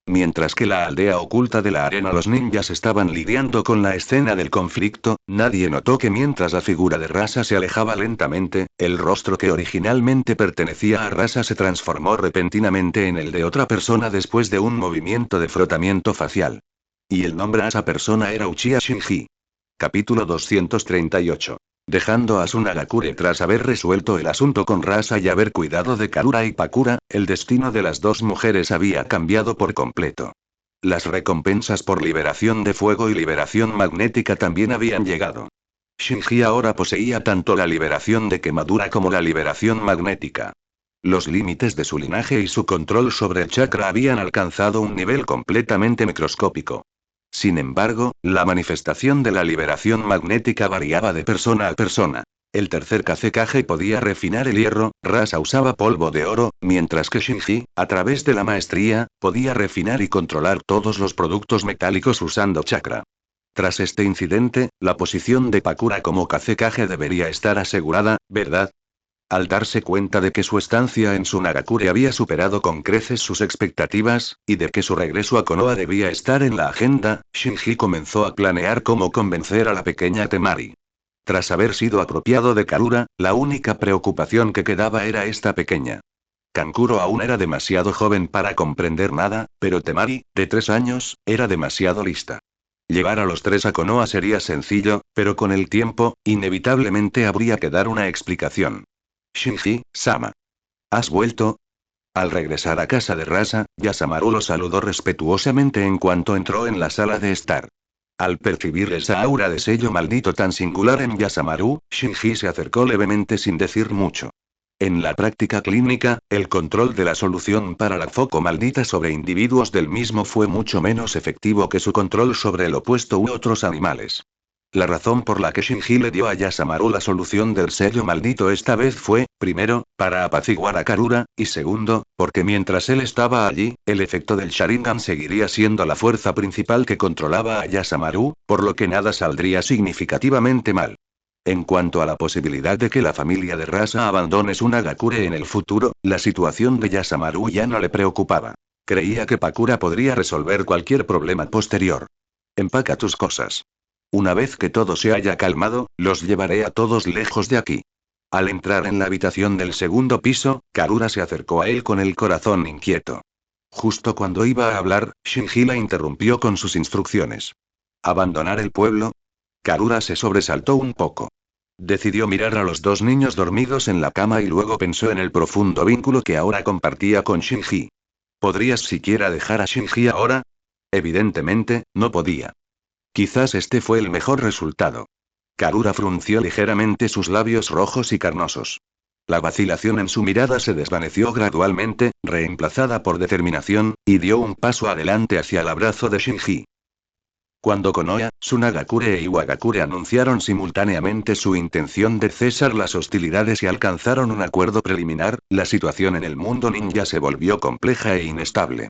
Mientras que la aldea oculta de la arena los ninjas estaban lidiando con la escena del conflicto, nadie notó que mientras la figura de Rasa se alejaba lentamente, el rostro que originalmente pertenecía a Rasa se transformó repentinamente en el de otra persona después de un movimiento de frotamiento facial. Y el nombre a esa persona era Uchiha Shinji. Capítulo 238. Dejando a Tsunagakure tras haber resuelto el asunto con Rasa y haber cuidado de Karura y Pakura, el destino de las dos mujeres había cambiado por completo. Las recompensas por liberación de fuego y liberación magnética también habían llegado. Shinji ahora poseía tanto la liberación de quemadura como la liberación magnética. Los límites de su linaje y su control sobre el chakra habían alcanzado un nivel completamente microscópico. Sin embargo, la manifestación de la liberación magnética variaba de persona a persona. El tercer Kazekage podía refinar el hierro, Rasa usaba polvo de oro, mientras que Shinji, a través de la maestría, podía refinar y controlar todos los productos metálicos usando chakra. Tras este incidente, la posición de Pakura como Kazekage debería estar asegurada, ¿verdad? Al darse cuenta de que su estancia en Tsunagakure había superado con creces sus expectativas, y de que su regreso a Konoha debía estar en la agenda, Shinji comenzó a planear cómo convencer a la pequeña Temari. Tras haber sido apropiado de Karura, la única preocupación que quedaba era esta pequeña. Kankuro aún era demasiado joven para comprender nada, pero Temari, de 3 años, era demasiado lista. Llevar a los tres a Konoha sería sencillo, pero con el tiempo, inevitablemente habría que dar una explicación. Shinji-sama. ¿Has vuelto? Al regresar a casa de Rasa, Yasamaru lo saludó respetuosamente en cuanto entró en la sala de estar. Al percibir esa aura de sello maldito tan singular en Yasamaru, Shinji se acercó levemente sin decir mucho. En la práctica clínica, el control de la solución para la foco maldita sobre individuos del mismo fue mucho menos efectivo que su control sobre el opuesto u otros animales. La razón por la que Shinji le dio a Yasamaru la solución del sello maldito esta vez fue, primero, para apaciguar a Karura, y segundo, porque mientras él estaba allí, el efecto del Sharingan seguiría siendo la fuerza principal que controlaba a Yasamaru, por lo que nada saldría significativamente mal. En cuanto a la posibilidad de que la familia de Rasa abandone Tsunagakure en el futuro, la situación de Yasamaru ya no le preocupaba. Creía que Pakura podría resolver cualquier problema posterior. Empaca tus cosas. Una vez que todo se haya calmado, los llevaré a todos lejos de aquí. Al entrar en la habitación del segundo piso, Karura se acercó a él con el corazón inquieto. Justo cuando iba a hablar, Shinji la interrumpió con sus instrucciones. ¿Abandonar el pueblo? Karura se sobresaltó un poco. Decidió mirar a los dos niños dormidos en la cama y luego pensó en el profundo vínculo que ahora compartía con Shinji. ¿Podrías siquiera dejar a Shinji ahora? Evidentemente, no podía. Quizás este fue el mejor resultado. Karura frunció ligeramente sus labios rojos y carnosos. La vacilación en su mirada se desvaneció gradualmente, reemplazada por determinación, y dio un paso adelante hacia el abrazo de Shinji. Cuando Konoha, Tsunagakure e Iwagakure anunciaron simultáneamente su intención de cesar las hostilidades y alcanzaron un acuerdo preliminar, la situación en el mundo ninja se volvió compleja e inestable.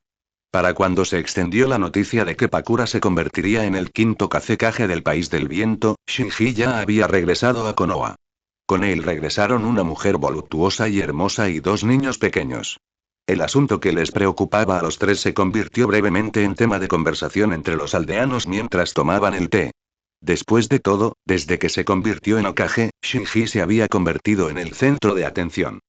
Para cuando se extendió la noticia de que Pakura se convertiría en el quinto Kazekage del País del Viento, Shinji ya había regresado a Konoha. Con él regresaron una mujer voluptuosa y hermosa y dos niños pequeños. El asunto que les preocupaba a los tres se convirtió brevemente en tema de conversación entre los aldeanos mientras tomaban el té. Después de todo, desde que se convirtió en Hokage, Shinji se había convertido en el centro de atención.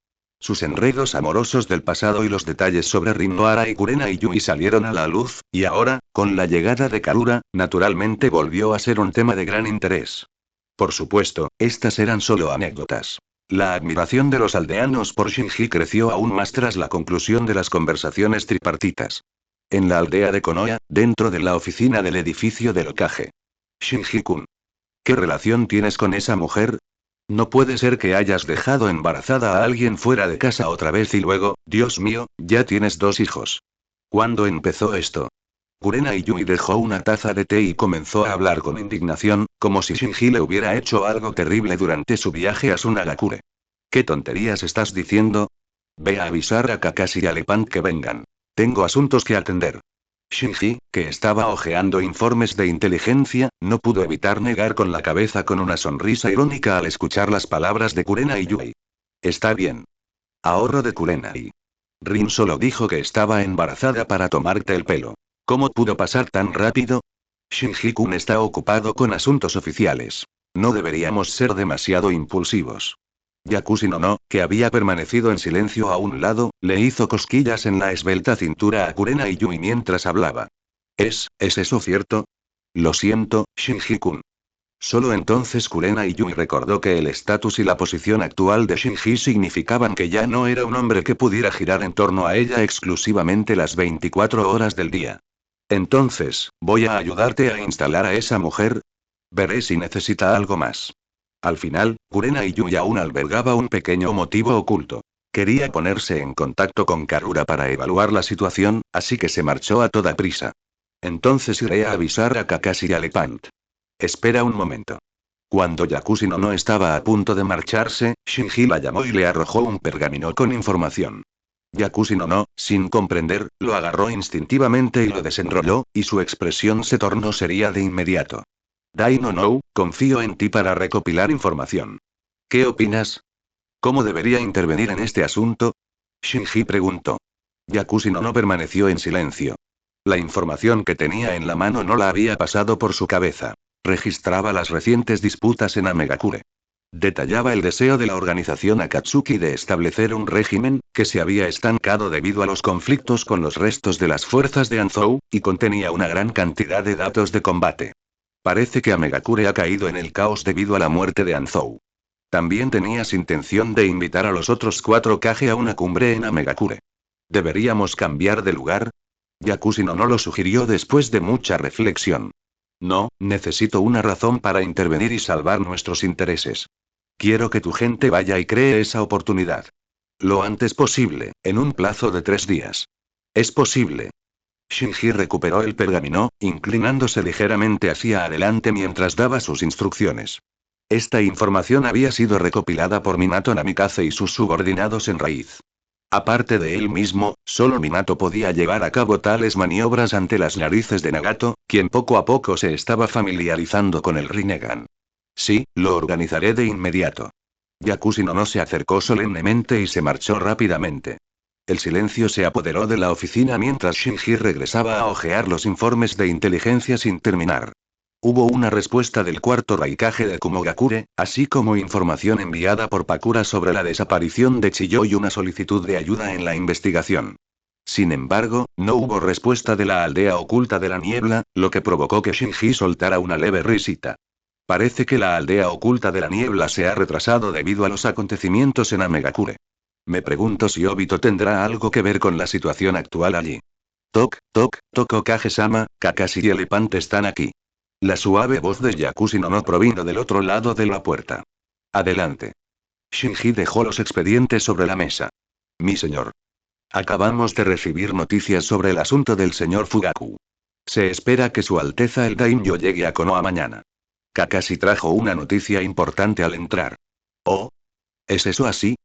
Sus enredos amorosos del pasado y los detalles sobre Rin Noara y Kurenai Yui salieron a la luz, y ahora, con la llegada de Karura, naturalmente volvió a ser un tema de gran interés. Por supuesto, estas eran solo anécdotas. La admiración de los aldeanos por Shinji creció aún más tras la conclusión de las conversaciones tripartitas. En la aldea de Konoha, dentro de la oficina del edificio del Hokage. Shinji-kun. ¿Qué relación tienes con esa mujer? No puede ser que hayas dejado embarazada a alguien fuera de casa otra vez y luego, Dios mío, ya tienes 2 hijos. ¿Cuándo empezó esto? Kurenai Yui dejó una taza de té y comenzó a hablar con indignación, como si Shinji le hubiera hecho algo terrible durante su viaje a Sunagakure. ¿Qué tonterías estás diciendo? Ve a avisar a Kakashi y a Lepant que vengan. Tengo asuntos que atender. Shinji, que estaba hojeando informes de inteligencia, no pudo evitar negar con la cabeza con una sonrisa irónica al escuchar las palabras de Kurenai Yui. Está bien. Ahorro de Kurenai. Rin solo dijo que estaba embarazada para tomarte el pelo. ¿Cómo pudo pasar tan rápido? Shinji-kun está ocupado con asuntos oficiales. No deberíamos ser demasiado impulsivos. Yakushi no, que había permanecido en silencio a un lado, le hizo cosquillas en la esbelta cintura a Kurenai Yui mientras hablaba. ¿Es eso cierto? Lo siento, Shinji-kun. Solo entonces Kurenai Yui recordó que el estatus y la posición actual de Shinji significaban que ya no era un hombre que pudiera girar en torno a ella exclusivamente las 24 horas del día. Entonces, ¿voy a ayudarte a instalar a esa mujer? Veré si necesita algo más. Al final, Kurenai Yui aún albergaba un pequeño motivo oculto. Quería ponerse en contacto con Karura para evaluar la situación, así que se marchó a toda prisa. Entonces iré a avisar a Kakashi y a Lepant. Espera un momento. Cuando Yakushi no estaba a punto de marcharse, Shinji la llamó y le arrojó un pergamino con información. Yakushi no, sin comprender, lo agarró instintivamente y lo desenrolló, y su expresión se tornó seria de inmediato. Dai no, confío en ti para recopilar información. ¿Qué opinas? ¿Cómo debería intervenir en este asunto? Shinji preguntó. Yakushi no permaneció en silencio. La información que tenía en la mano no la había pasado por su cabeza. Registraba las recientes disputas en Amegakure. Detallaba el deseo de la organización Akatsuki de establecer un régimen, que se había estancado debido a los conflictos con los restos de las fuerzas de Anzou, y contenía una gran cantidad de datos de combate. Parece que Amegakure ha caído en el caos debido a la muerte de Anzou. También tenías intención de invitar a los otros 4 Kage a una cumbre en Amegakure. ¿Deberíamos cambiar de lugar? Yakushi no lo sugirió después de mucha reflexión. No, necesito una razón para intervenir y salvar nuestros intereses. Quiero que tu gente vaya y cree esa oportunidad. Lo antes posible, en un plazo de 3 días. Es posible. Shinji recuperó el pergamino, inclinándose ligeramente hacia adelante mientras daba sus instrucciones. Esta información había sido recopilada por Minato Namikaze y sus subordinados en raíz. Aparte de él mismo, solo Minato podía llevar a cabo tales maniobras ante las narices de Nagato, quien poco a poco se estaba familiarizando con el Rinnegan. Sí, lo organizaré de inmediato. Yakushi no se acercó solemnemente y se marchó rápidamente. El silencio se apoderó de la oficina mientras Shinji regresaba a hojear los informes de inteligencia sin terminar. Hubo una respuesta del cuarto Raikage de Kumogakure, así como información enviada por Pakura sobre la desaparición de Chiyo y una solicitud de ayuda en la investigación. Sin embargo, no hubo respuesta de la aldea oculta de la niebla, lo que provocó que Shinji soltara una leve risita. Parece que la aldea oculta de la niebla se ha retrasado debido a los acontecimientos en Amegakure. Me pregunto si Obito tendrá algo que ver con la situación actual allí. Tok, Hokage-sama, Kakashi y Lepant están aquí. La suave voz de Yakushi no provino del otro lado de la puerta. Adelante. Shinji dejó los expedientes sobre la mesa. Mi señor. Acabamos de recibir noticias sobre el asunto del señor Fugaku. Se espera que Su Alteza el Daimyo llegue a Konoha mañana. Kakashi trajo una noticia importante al entrar. ¿Oh? ¿Es eso así?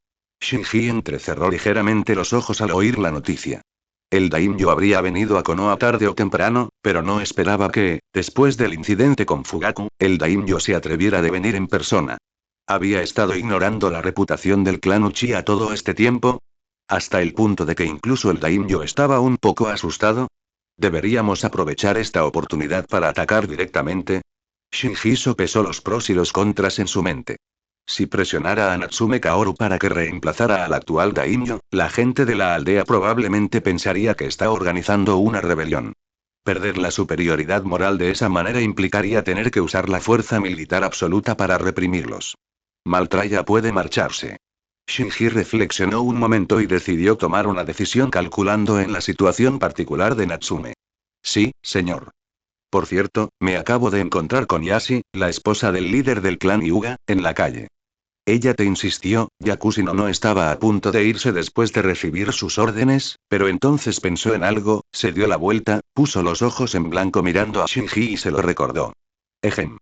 Shinji entrecerró ligeramente los ojos al oír la noticia. El Daimyo habría venido a Konoha tarde o temprano, pero no esperaba que, después del incidente con Fugaku, el Daimyo se atreviera a venir en persona. ¿Había estado ignorando la reputación del clan Uchiha todo este tiempo? Hasta el punto de que incluso el Daimyo estaba un poco asustado. ¿Deberíamos aprovechar esta oportunidad para atacar directamente? Shinji sopesó los pros y los contras en su mente. Si presionara a Natsume Kaoru para que reemplazara al actual daimyo, la gente de la aldea probablemente pensaría que está organizando una rebelión. Perder la superioridad moral de esa manera implicaría tener que usar la fuerza militar absoluta para reprimirlos. Maltraya puede marcharse. Shinji reflexionó un momento y decidió tomar una decisión calculando en la situación particular de Natsume. Sí, señor. Por cierto, me acabo de encontrar con Yashi, la esposa del líder del clan Hyuga, en la calle. Ella te insistió, Yakushino no estaba a punto de irse después de recibir sus órdenes, pero entonces pensó en algo, se dio la vuelta, puso los ojos en blanco mirando a Shinji y se lo recordó. Ejem.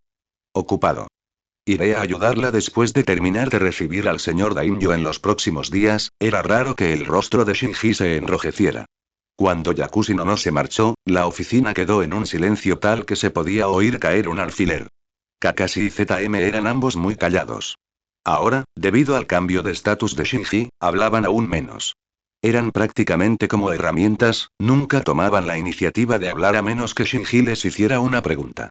Ocupado. Iré a ayudarla después de terminar de recibir al señor Daimyo en los próximos días. Era raro que el rostro de Shinji se enrojeciera. Cuando Yakushino no se marchó, la oficina quedó en un silencio tal que se podía oír caer un alfiler. Kakashi y ZM eran ambos muy callados. Ahora, debido al cambio de estatus de Shinji, hablaban aún menos. Eran prácticamente como herramientas, nunca tomaban la iniciativa de hablar a menos que Shinji les hiciera una pregunta.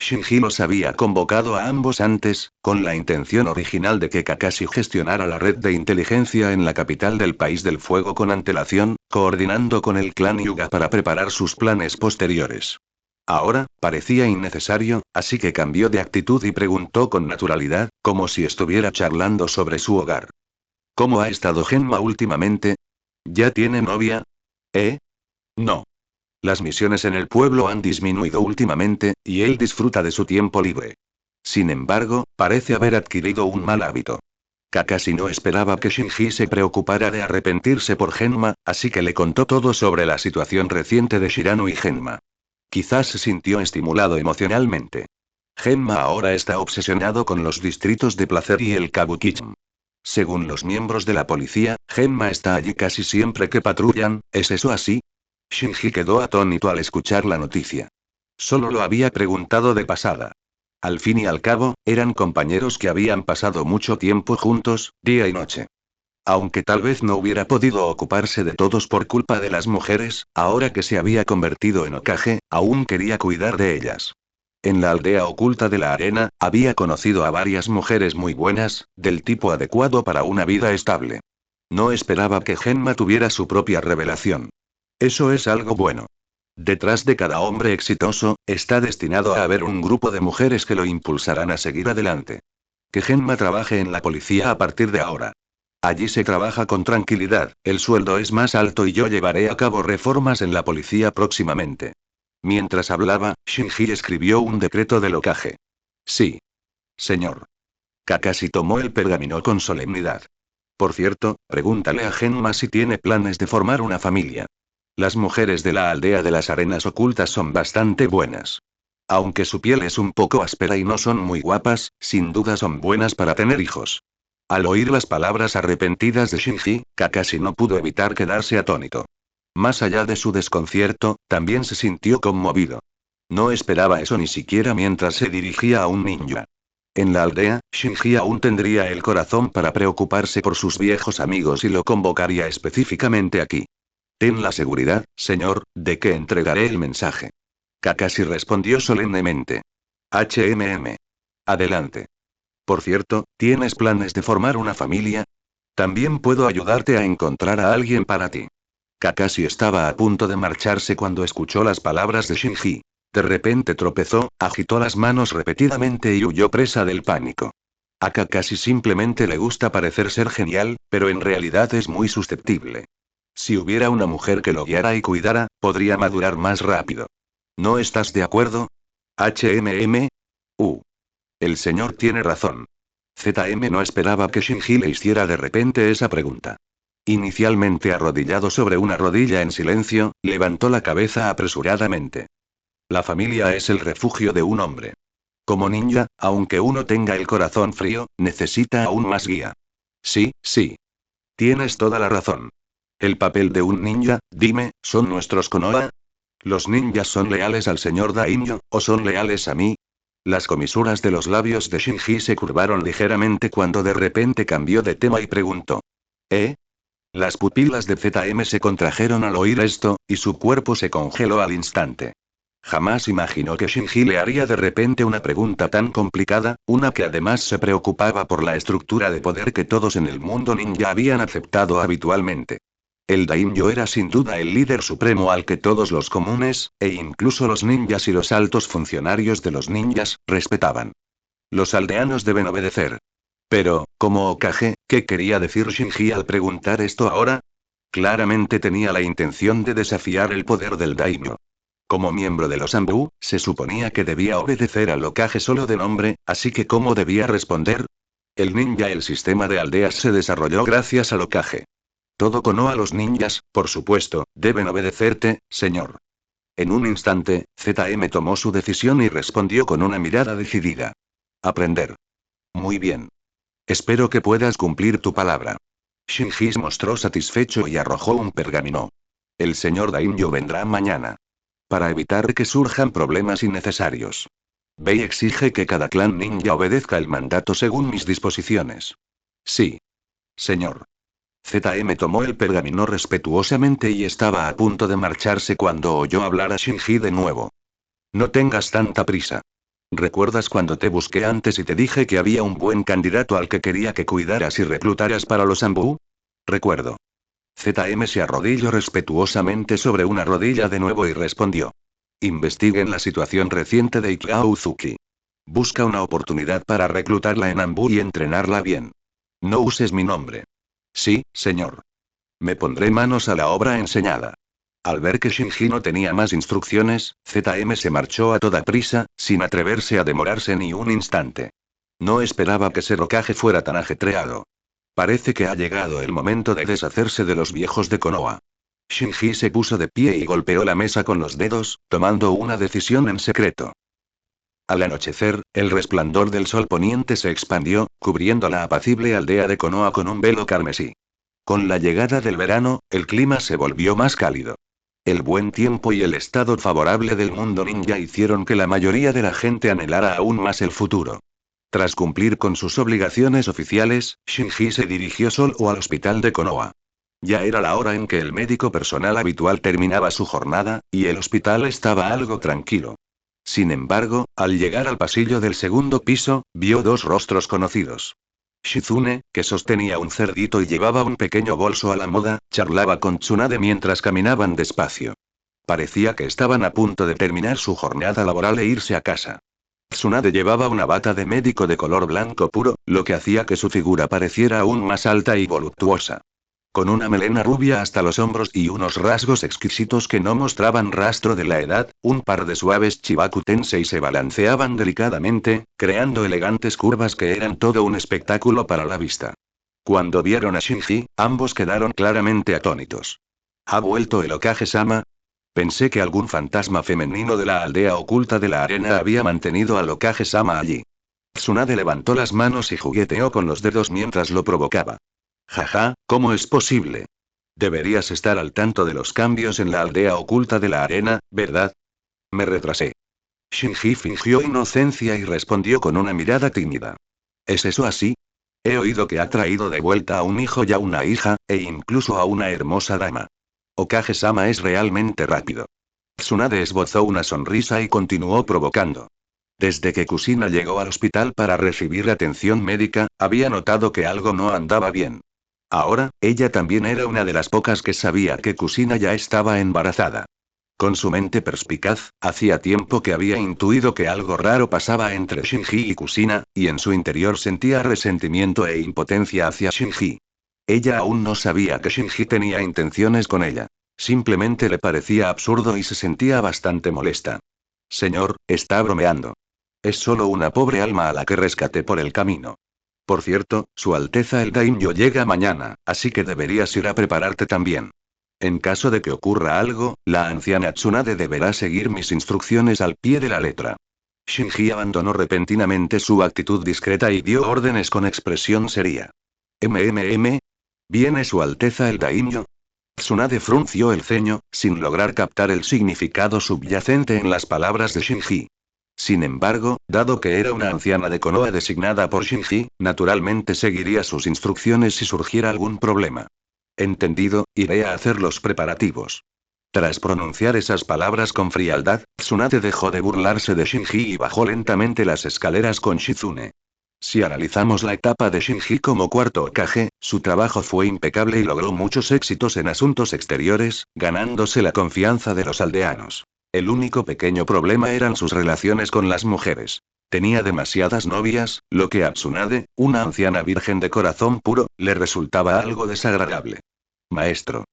Shinji los había convocado a ambos antes, con la intención original de que Kakashi gestionara la red de inteligencia en la capital del País del Fuego con antelación, coordinando con el clan Hyuga para preparar sus planes posteriores. Ahora, parecía innecesario, así que cambió de actitud y preguntó con naturalidad, como si estuviera charlando sobre su hogar. ¿Cómo ha estado Genma últimamente? ¿Ya tiene novia? ¿Eh? No. Las misiones en el pueblo han disminuido últimamente, y él disfruta de su tiempo libre. Sin embargo, parece haber adquirido un mal hábito. Kakashi no esperaba que Shinji se preocupara de arrepentirse por Genma, así que le contó todo sobre la situación reciente de Shirano y Genma. Quizás se sintió estimulado emocionalmente. Genma ahora está obsesionado con los distritos de placer y el kabukicho. Según los miembros de la policía, Genma está allí casi siempre que patrullan. ¿Es eso así? Shinji quedó atónito al escuchar la noticia. Solo lo había preguntado de pasada. Al fin y al cabo, eran compañeros que habían pasado mucho tiempo juntos, día y noche. Aunque tal vez no hubiera podido ocuparse de todos por culpa de las mujeres, ahora que se había convertido en Hokage, aún quería cuidar de ellas. En la aldea oculta de la arena, había conocido a varias mujeres muy buenas, del tipo adecuado para una vida estable. No esperaba que Genma tuviera su propia revelación. Eso es algo bueno. Detrás de cada hombre exitoso, está destinado a haber un grupo de mujeres que lo impulsarán a seguir adelante. Que Genma trabaje en la policía a partir de ahora. Allí se trabaja con tranquilidad, el sueldo es más alto y yo llevaré a cabo reformas en la policía próximamente. Mientras hablaba, Shinji escribió un decreto del Hokage. Sí. Señor. Kakashi tomó el pergamino con solemnidad. Por cierto, pregúntale a Genma si tiene planes de formar una familia. Las mujeres de la aldea de las arenas ocultas son bastante buenas. Aunque su piel es un poco áspera y no son muy guapas, sin duda son buenas para tener hijos. Al oír las palabras arrepentidas de Shinji, Kakashi no pudo evitar quedarse atónito. Más allá de su desconcierto, también se sintió conmovido. No esperaba eso ni siquiera mientras se dirigía a un ninja. En la aldea, Shinji aún tendría el corazón para preocuparse por sus viejos amigos y lo convocaría específicamente aquí. Ten la seguridad, señor, de que entregaré el mensaje. Kakashi respondió solemnemente. Adelante. Por cierto, ¿tienes planes de formar una familia? También puedo ayudarte a encontrar a alguien para ti. Kakashi estaba a punto de marcharse cuando escuchó las palabras de Shinji. De repente tropezó, agitó las manos repetidamente y huyó presa del pánico. A Kakashi simplemente le gusta parecer ser genial, pero en realidad es muy susceptible. Si hubiera una mujer que lo guiara y cuidara, podría madurar más rápido. ¿No estás de acuerdo? HMM. El señor tiene razón. ZM no esperaba que Shinji le hiciera de repente esa pregunta. Inicialmente arrodillado sobre una rodilla en silencio, levantó la cabeza apresuradamente. La familia es el refugio de un hombre. Como ninja, aunque uno tenga el corazón frío, necesita aún más guía. Sí, sí. Tienes toda la razón. El papel de un ninja, dime, ¿son nuestros Konoha? ¿Los ninjas son leales al señor Daimyo, o son leales a mí? Las comisuras de los labios de Shinji se curvaron ligeramente cuando de repente cambió de tema y preguntó. ¿Eh? Las pupilas de ZM se contrajeron al oír esto, y su cuerpo se congeló al instante. Jamás imaginó que Shinji le haría de repente una pregunta tan complicada, una que además se preocupaba por la estructura de poder que todos en el mundo ninja habían aceptado habitualmente. El daimyo era sin duda el líder supremo al que todos los comunes, e incluso los ninjas y los altos funcionarios de los ninjas, respetaban. Los aldeanos deben obedecer. Pero, como Hokage, ¿qué quería decir Shinji al preguntar esto ahora? Claramente tenía la intención de desafiar el poder del daimyo. Como miembro de los Anbu, se suponía que debía obedecer al Hokage solo de nombre, así que ¿cómo debía responder? El sistema de aldeas se desarrolló gracias al Hokage. Todo Konoha los ninjas, por supuesto, deben obedecerte, señor. En un instante, ZM tomó su decisión y respondió con una mirada decidida. Aprender. Muy bien. Espero que puedas cumplir tu palabra. Shinji se mostró satisfecho y arrojó un pergamino. El señor Daimyo vendrá mañana. Para evitar que surjan problemas innecesarios. Bei exige que cada clan ninja obedezca el mandato según mis disposiciones. Sí. Señor. ZM tomó el pergamino respetuosamente y estaba a punto de marcharse cuando oyó hablar a Shinji de nuevo. No tengas tanta prisa. ¿Recuerdas cuando te busqué antes y te dije que había un buen candidato al que quería que cuidaras y reclutaras para los Anbu? Recuerdo. ZM se arrodilló respetuosamente sobre una rodilla de nuevo y respondió. Investiguen la situación reciente de Ikao Uzuki. Busca una oportunidad para reclutarla en Anbu y entrenarla bien. No uses mi nombre. Sí, señor. Me pondré manos a la obra enseñada. Al ver que Shinji no tenía más instrucciones, ZM se marchó a toda prisa, sin atreverse a demorarse ni un instante. No esperaba que ser Hokage fuera tan ajetreado. Parece que ha llegado el momento de deshacerse de los viejos de Konoha. Shinji se puso de pie y golpeó la mesa con los dedos, tomando una decisión en secreto. Al anochecer, el resplandor del sol poniente se expandió, cubriendo la apacible aldea de Konoha con un velo carmesí. Con la llegada del verano, el clima se volvió más cálido. El buen tiempo y el estado favorable del mundo ninja hicieron que la mayoría de la gente anhelara aún más el futuro. Tras cumplir con sus obligaciones oficiales, Shinji se dirigió solo al hospital de Konoha. Ya era la hora en que el médico personal habitual terminaba su jornada, y el hospital estaba algo tranquilo. Sin embargo, al llegar al pasillo del segundo piso, vio dos rostros conocidos. Shizune, que sostenía un cerdito y llevaba un pequeño bolso a la moda, charlaba con Tsunade mientras caminaban despacio. Parecía que estaban a punto de terminar su jornada laboral e irse a casa. Tsunade llevaba una bata de médico de color blanco puro, lo que hacía que su figura pareciera aún más alta y voluptuosa. Con una melena rubia hasta los hombros y unos rasgos exquisitos que no mostraban rastro de la edad, un par de suaves Chibaku Tensei se balanceaban delicadamente, creando elegantes curvas que eran todo un espectáculo para la vista. Cuando vieron a Shinji, ambos quedaron claramente atónitos. ¿Ha vuelto el Hokage-sama? Pensé que algún fantasma femenino de la aldea oculta de la arena había mantenido al Hokage-sama allí. Tsunade levantó las manos y jugueteó con los dedos mientras lo provocaba. Jaja, ¿cómo es posible? Deberías estar al tanto de los cambios en la aldea oculta de la arena, ¿verdad? Me retrasé. Shinji fingió inocencia y respondió con una mirada tímida. ¿Es eso así? He oído que ha traído de vuelta a un hijo y a una hija, e incluso a una hermosa dama. Hokage-sama es realmente rápido. Tsunade esbozó una sonrisa y continuó provocando. Desde que Kusina llegó al hospital para recibir atención médica, había notado que algo no andaba bien. Ahora, ella también era una de las pocas que sabía que Kusina ya estaba embarazada. Con su mente perspicaz, hacía tiempo que había intuido que algo raro pasaba entre Shinji y Kusina, y en su interior sentía resentimiento e impotencia hacia Shinji. Ella aún no sabía que Shinji tenía intenciones con ella. Simplemente le parecía absurdo y se sentía bastante molesta. Señor, está bromeando. Es solo una pobre alma a la que rescaté por el camino. Por cierto, Su Alteza el Daimyo llega mañana, así que deberías ir a prepararte también. En caso de que ocurra algo, la anciana Tsunade deberá seguir mis instrucciones al pie de la letra. Shinji abandonó repentinamente su actitud discreta y dio órdenes con expresión seria. ¿Viene Su Alteza el Daimyo? Tsunade frunció el ceño, sin lograr captar el significado subyacente en las palabras de Shinji. Sin embargo, dado que era una anciana de Konoha designada por Shinji, naturalmente seguiría sus instrucciones si surgiera algún problema. Entendido, iré a hacer los preparativos. Tras pronunciar esas palabras con frialdad, Tsunade dejó de burlarse de Shinji y bajó lentamente las escaleras con Shizune. Si analizamos la etapa de Shinji como cuarto Hokage, su trabajo fue impecable y logró muchos éxitos en asuntos exteriores, ganándose la confianza de los aldeanos. El único pequeño problema eran sus relaciones con las mujeres. Tenía demasiadas novias, lo que a Tsunade, una anciana virgen de corazón puro, le resultaba algo desagradable. Maestro.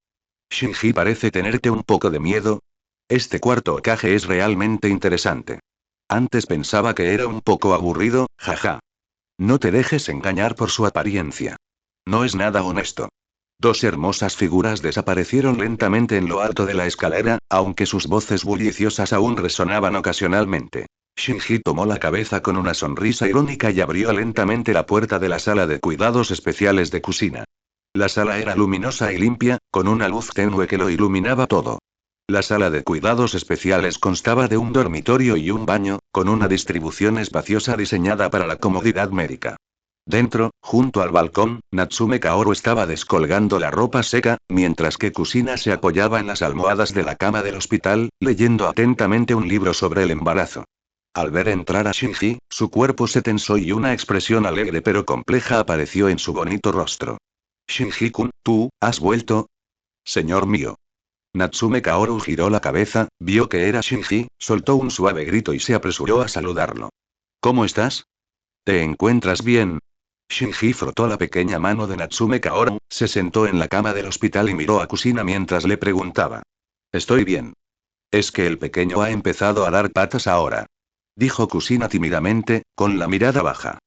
Shinji parece tenerte un poco de miedo. Este cuarto Hokage es realmente interesante. Antes pensaba que era un poco aburrido, jaja. No te dejes engañar por su apariencia. No es nada honesto. Dos hermosas figuras desaparecieron lentamente en lo alto de la escalera, aunque sus voces bulliciosas aún resonaban ocasionalmente. Shinji tomó la cabeza con una sonrisa irónica y abrió lentamente la puerta de la sala de cuidados especiales de Kusina. La sala era luminosa y limpia, con una luz tenue que lo iluminaba todo. La sala de cuidados especiales constaba de un dormitorio y un baño, con una distribución espaciosa diseñada para la comodidad médica. Dentro, junto al balcón, Natsume Kaoru estaba descolgando la ropa seca, mientras que Kusina se apoyaba en las almohadas de la cama del hospital, leyendo atentamente un libro sobre el embarazo. Al ver entrar a Shinji, su cuerpo se tensó y una expresión alegre pero compleja apareció en su bonito rostro. Shinji-kun, ¿tú, has vuelto? Señor mío. Natsume Kaoru giró la cabeza, vio que era Shinji, soltó un suave grito y se apresuró a saludarlo. ¿Cómo estás? ¿Te encuentras bien? Shinji frotó la pequeña mano de Natsume Kaoru, se sentó en la cama del hospital y miró a Kusina mientras le preguntaba. Estoy bien. Es que el pequeño ha empezado a dar patas ahora. Dijo Kusina tímidamente, con la mirada baja.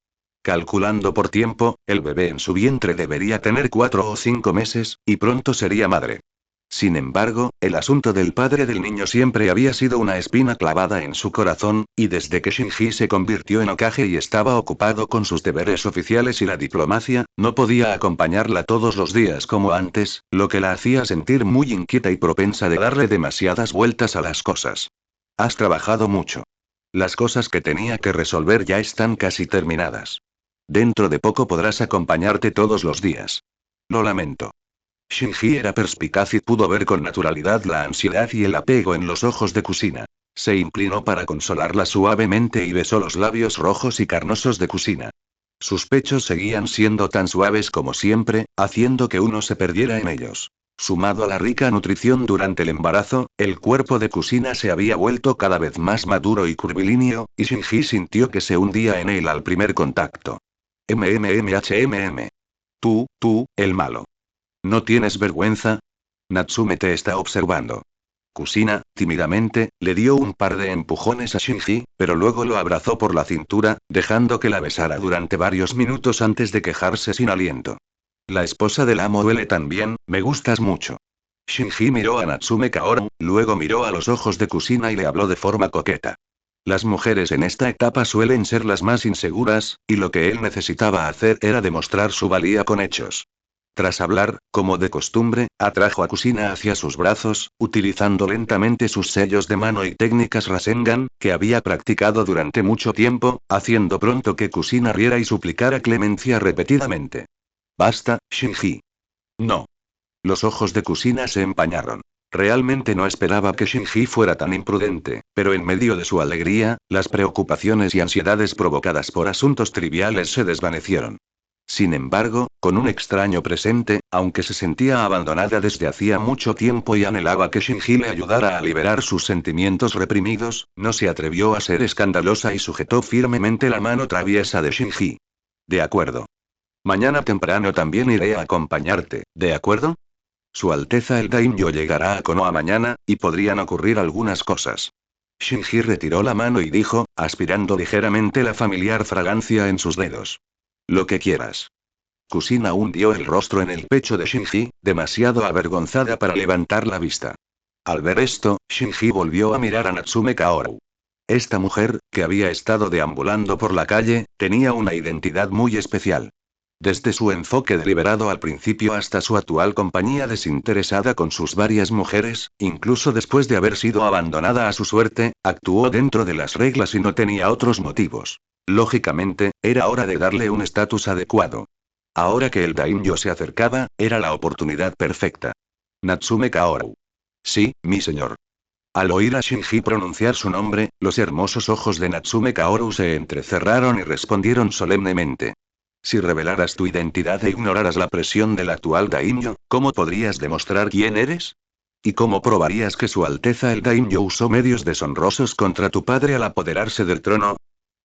Calculando por tiempo, el bebé en su vientre debería tener 4 o 5 meses, y pronto sería madre. Sin embargo, el asunto del padre del niño siempre había sido una espina clavada en su corazón, y desde que Shinji se convirtió en Hokage y estaba ocupado con sus deberes oficiales y la diplomacia, no podía acompañarla todos los días como antes, lo que la hacía sentir muy inquieta y propensa de darle demasiadas vueltas a las cosas. Has trabajado mucho. Las cosas que tenía que resolver ya están casi terminadas. Dentro de poco podrás acompañarte todos los días. Lo lamento. Shinji era perspicaz y pudo ver con naturalidad la ansiedad y el apego en los ojos de Kusina. Se inclinó para consolarla suavemente y besó los labios rojos y carnosos de Kusina. Sus pechos seguían siendo tan suaves como siempre, haciendo que uno se perdiera en ellos. Sumado a la rica nutrición durante el embarazo, el cuerpo de Kusina se había vuelto cada vez más maduro y curvilíneo, y Shinji sintió que se hundía en él al primer contacto. MMMHMM. Tú, el malo. ¿No tienes vergüenza? Natsume te está observando. Kusina, tímidamente, le dio un par de empujones a Shinji, pero luego lo abrazó por la cintura, dejando que la besara durante varios minutos antes de quejarse sin aliento. La esposa del amo duele también, me gustas mucho. Shinji miró a Natsume Kaoru, luego miró a los ojos de Kusina y le habló de forma coqueta. Las mujeres en esta etapa suelen ser las más inseguras, y lo que él necesitaba hacer era demostrar su valía con hechos. Tras hablar, como de costumbre, atrajo a Kusina hacia sus brazos, utilizando lentamente sus sellos de mano y técnicas Rasengan, que había practicado durante mucho tiempo, haciendo pronto que Kusina riera y suplicara clemencia repetidamente. Basta, Shinji. No. Los ojos de Kusina se empañaron. Realmente no esperaba que Shinji fuera tan imprudente, pero en medio de su alegría, las preocupaciones y ansiedades provocadas por asuntos triviales se desvanecieron. Sin embargo, con un extraño presente, aunque se sentía abandonada desde hacía mucho tiempo y anhelaba que Shinji le ayudara a liberar sus sentimientos reprimidos, no se atrevió a ser escandalosa y sujetó firmemente la mano traviesa de Shinji. De acuerdo. Mañana temprano también iré a acompañarte, ¿de acuerdo? Su Alteza el Daimyo llegará a Konoha mañana, y podrían ocurrir algunas cosas. Shinji retiró la mano y dijo, aspirando ligeramente la familiar fragancia en sus dedos. Lo que quieras. Kusina hundió el rostro en el pecho de Shinji, demasiado avergonzada para levantar la vista. Al ver esto, Shinji volvió a mirar a Natsume Kaoru. Esta mujer, que había estado deambulando por la calle, tenía una identidad muy especial. Desde su enfoque deliberado al principio hasta su actual compañía desinteresada con sus varias mujeres, incluso después de haber sido abandonada a su suerte, actuó dentro de las reglas y no tenía otros motivos. Lógicamente, era hora de darle un estatus adecuado. Ahora que el daimyo se acercaba, era la oportunidad perfecta. Natsume Kaoru. Sí, mi señor. Al oír a Shinji pronunciar su nombre, los hermosos ojos de Natsume Kaoru se entrecerraron y respondieron solemnemente. Si revelaras tu identidad e ignoraras la presión del actual daimyo, ¿cómo podrías demostrar quién eres? ¿Y cómo probarías que Su Alteza el daimyo usó medios deshonrosos contra tu padre al apoderarse del trono?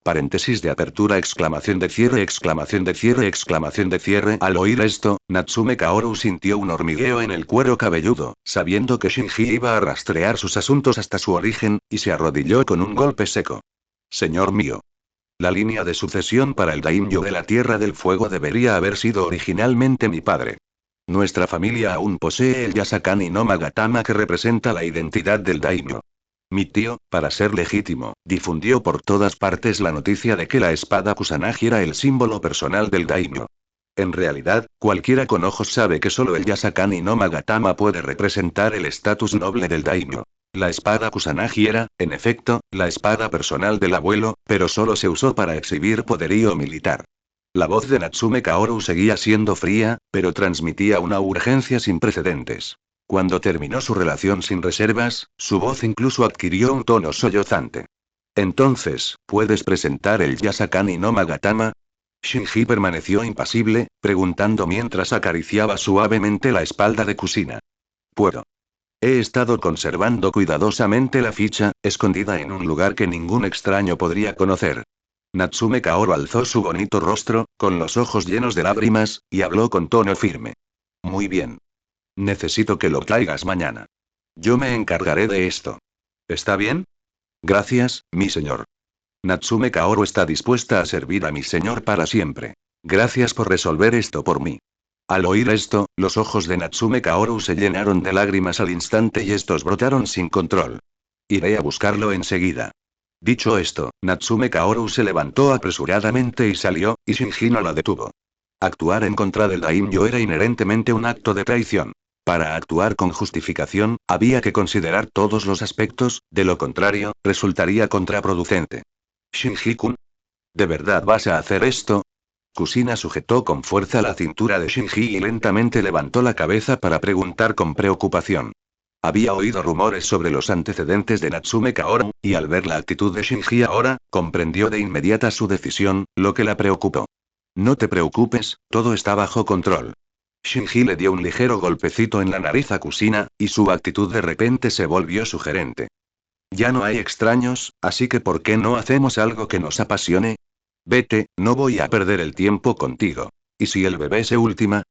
Paréntesis de apertura, exclamación de cierre, exclamación de cierre, exclamación de cierre. Al oír esto, Natsume Kaoru sintió un hormigueo en el cuero cabelludo, sabiendo que Shinji iba a rastrear sus asuntos hasta su origen, y se arrodilló con un golpe seco. Señor mío. La línea de sucesión para el daimyo de la Tierra del Fuego debería haber sido originalmente mi padre. Nuestra familia aún posee el Yasakani no Magatama que representa la identidad del daimyo. Mi tío, para ser legítimo, difundió por todas partes la noticia de que la espada Kusanagi era el símbolo personal del daimyo. En realidad, cualquiera con ojos sabe que solo el Yasakani no Magatama puede representar el estatus noble del daimyo. La espada Kusanagi era, en efecto, la espada personal del abuelo, pero solo se usó para exhibir poderío militar. La voz de Natsume Kaoru seguía siendo fría, pero transmitía una urgencia sin precedentes. Cuando terminó su relación sin reservas, su voz incluso adquirió un tono sollozante. Entonces, ¿puedes presentar el Yasakani no Magatama? Shinji permaneció impasible, preguntando mientras acariciaba suavemente la espalda de Kusina. Puedo. He estado conservando cuidadosamente la ficha, escondida en un lugar que ningún extraño podría conocer. Natsume Kaoru alzó su bonito rostro, con los ojos llenos de lágrimas, y habló con tono firme. Muy bien. Necesito que lo traigas mañana. Yo me encargaré de esto. ¿Está bien? Gracias, mi señor. Natsume Kaoru está dispuesta a servir a mi señor para siempre. Gracias por resolver esto por mí. Al oír esto, los ojos de Natsume Kaoru se llenaron de lágrimas al instante y estos brotaron sin control. Iré a buscarlo enseguida. Dicho esto, Natsume Kaoru se levantó apresuradamente y salió, y Shinji no la detuvo. Actuar en contra del daimyo era inherentemente un acto de traición. Para actuar con justificación, había que considerar todos los aspectos, de lo contrario, resultaría contraproducente. Shinji-kun, ¿de verdad vas a hacer esto? Kusina sujetó con fuerza la cintura de Shinji y lentamente levantó la cabeza para preguntar con preocupación. Había oído rumores sobre los antecedentes de Natsume Kaoru, y al ver la actitud de Shinji ahora, comprendió de inmediata su decisión, lo que la preocupó. No te preocupes, todo está bajo control. Shinji le dio un ligero golpecito en la nariz a Kusina, y su actitud de repente se volvió sugerente. Ya no hay extraños, así que ¿por qué no hacemos algo que nos apasione? Vete, no voy a perder el tiempo contigo. ¿Y si el bebé se ultima?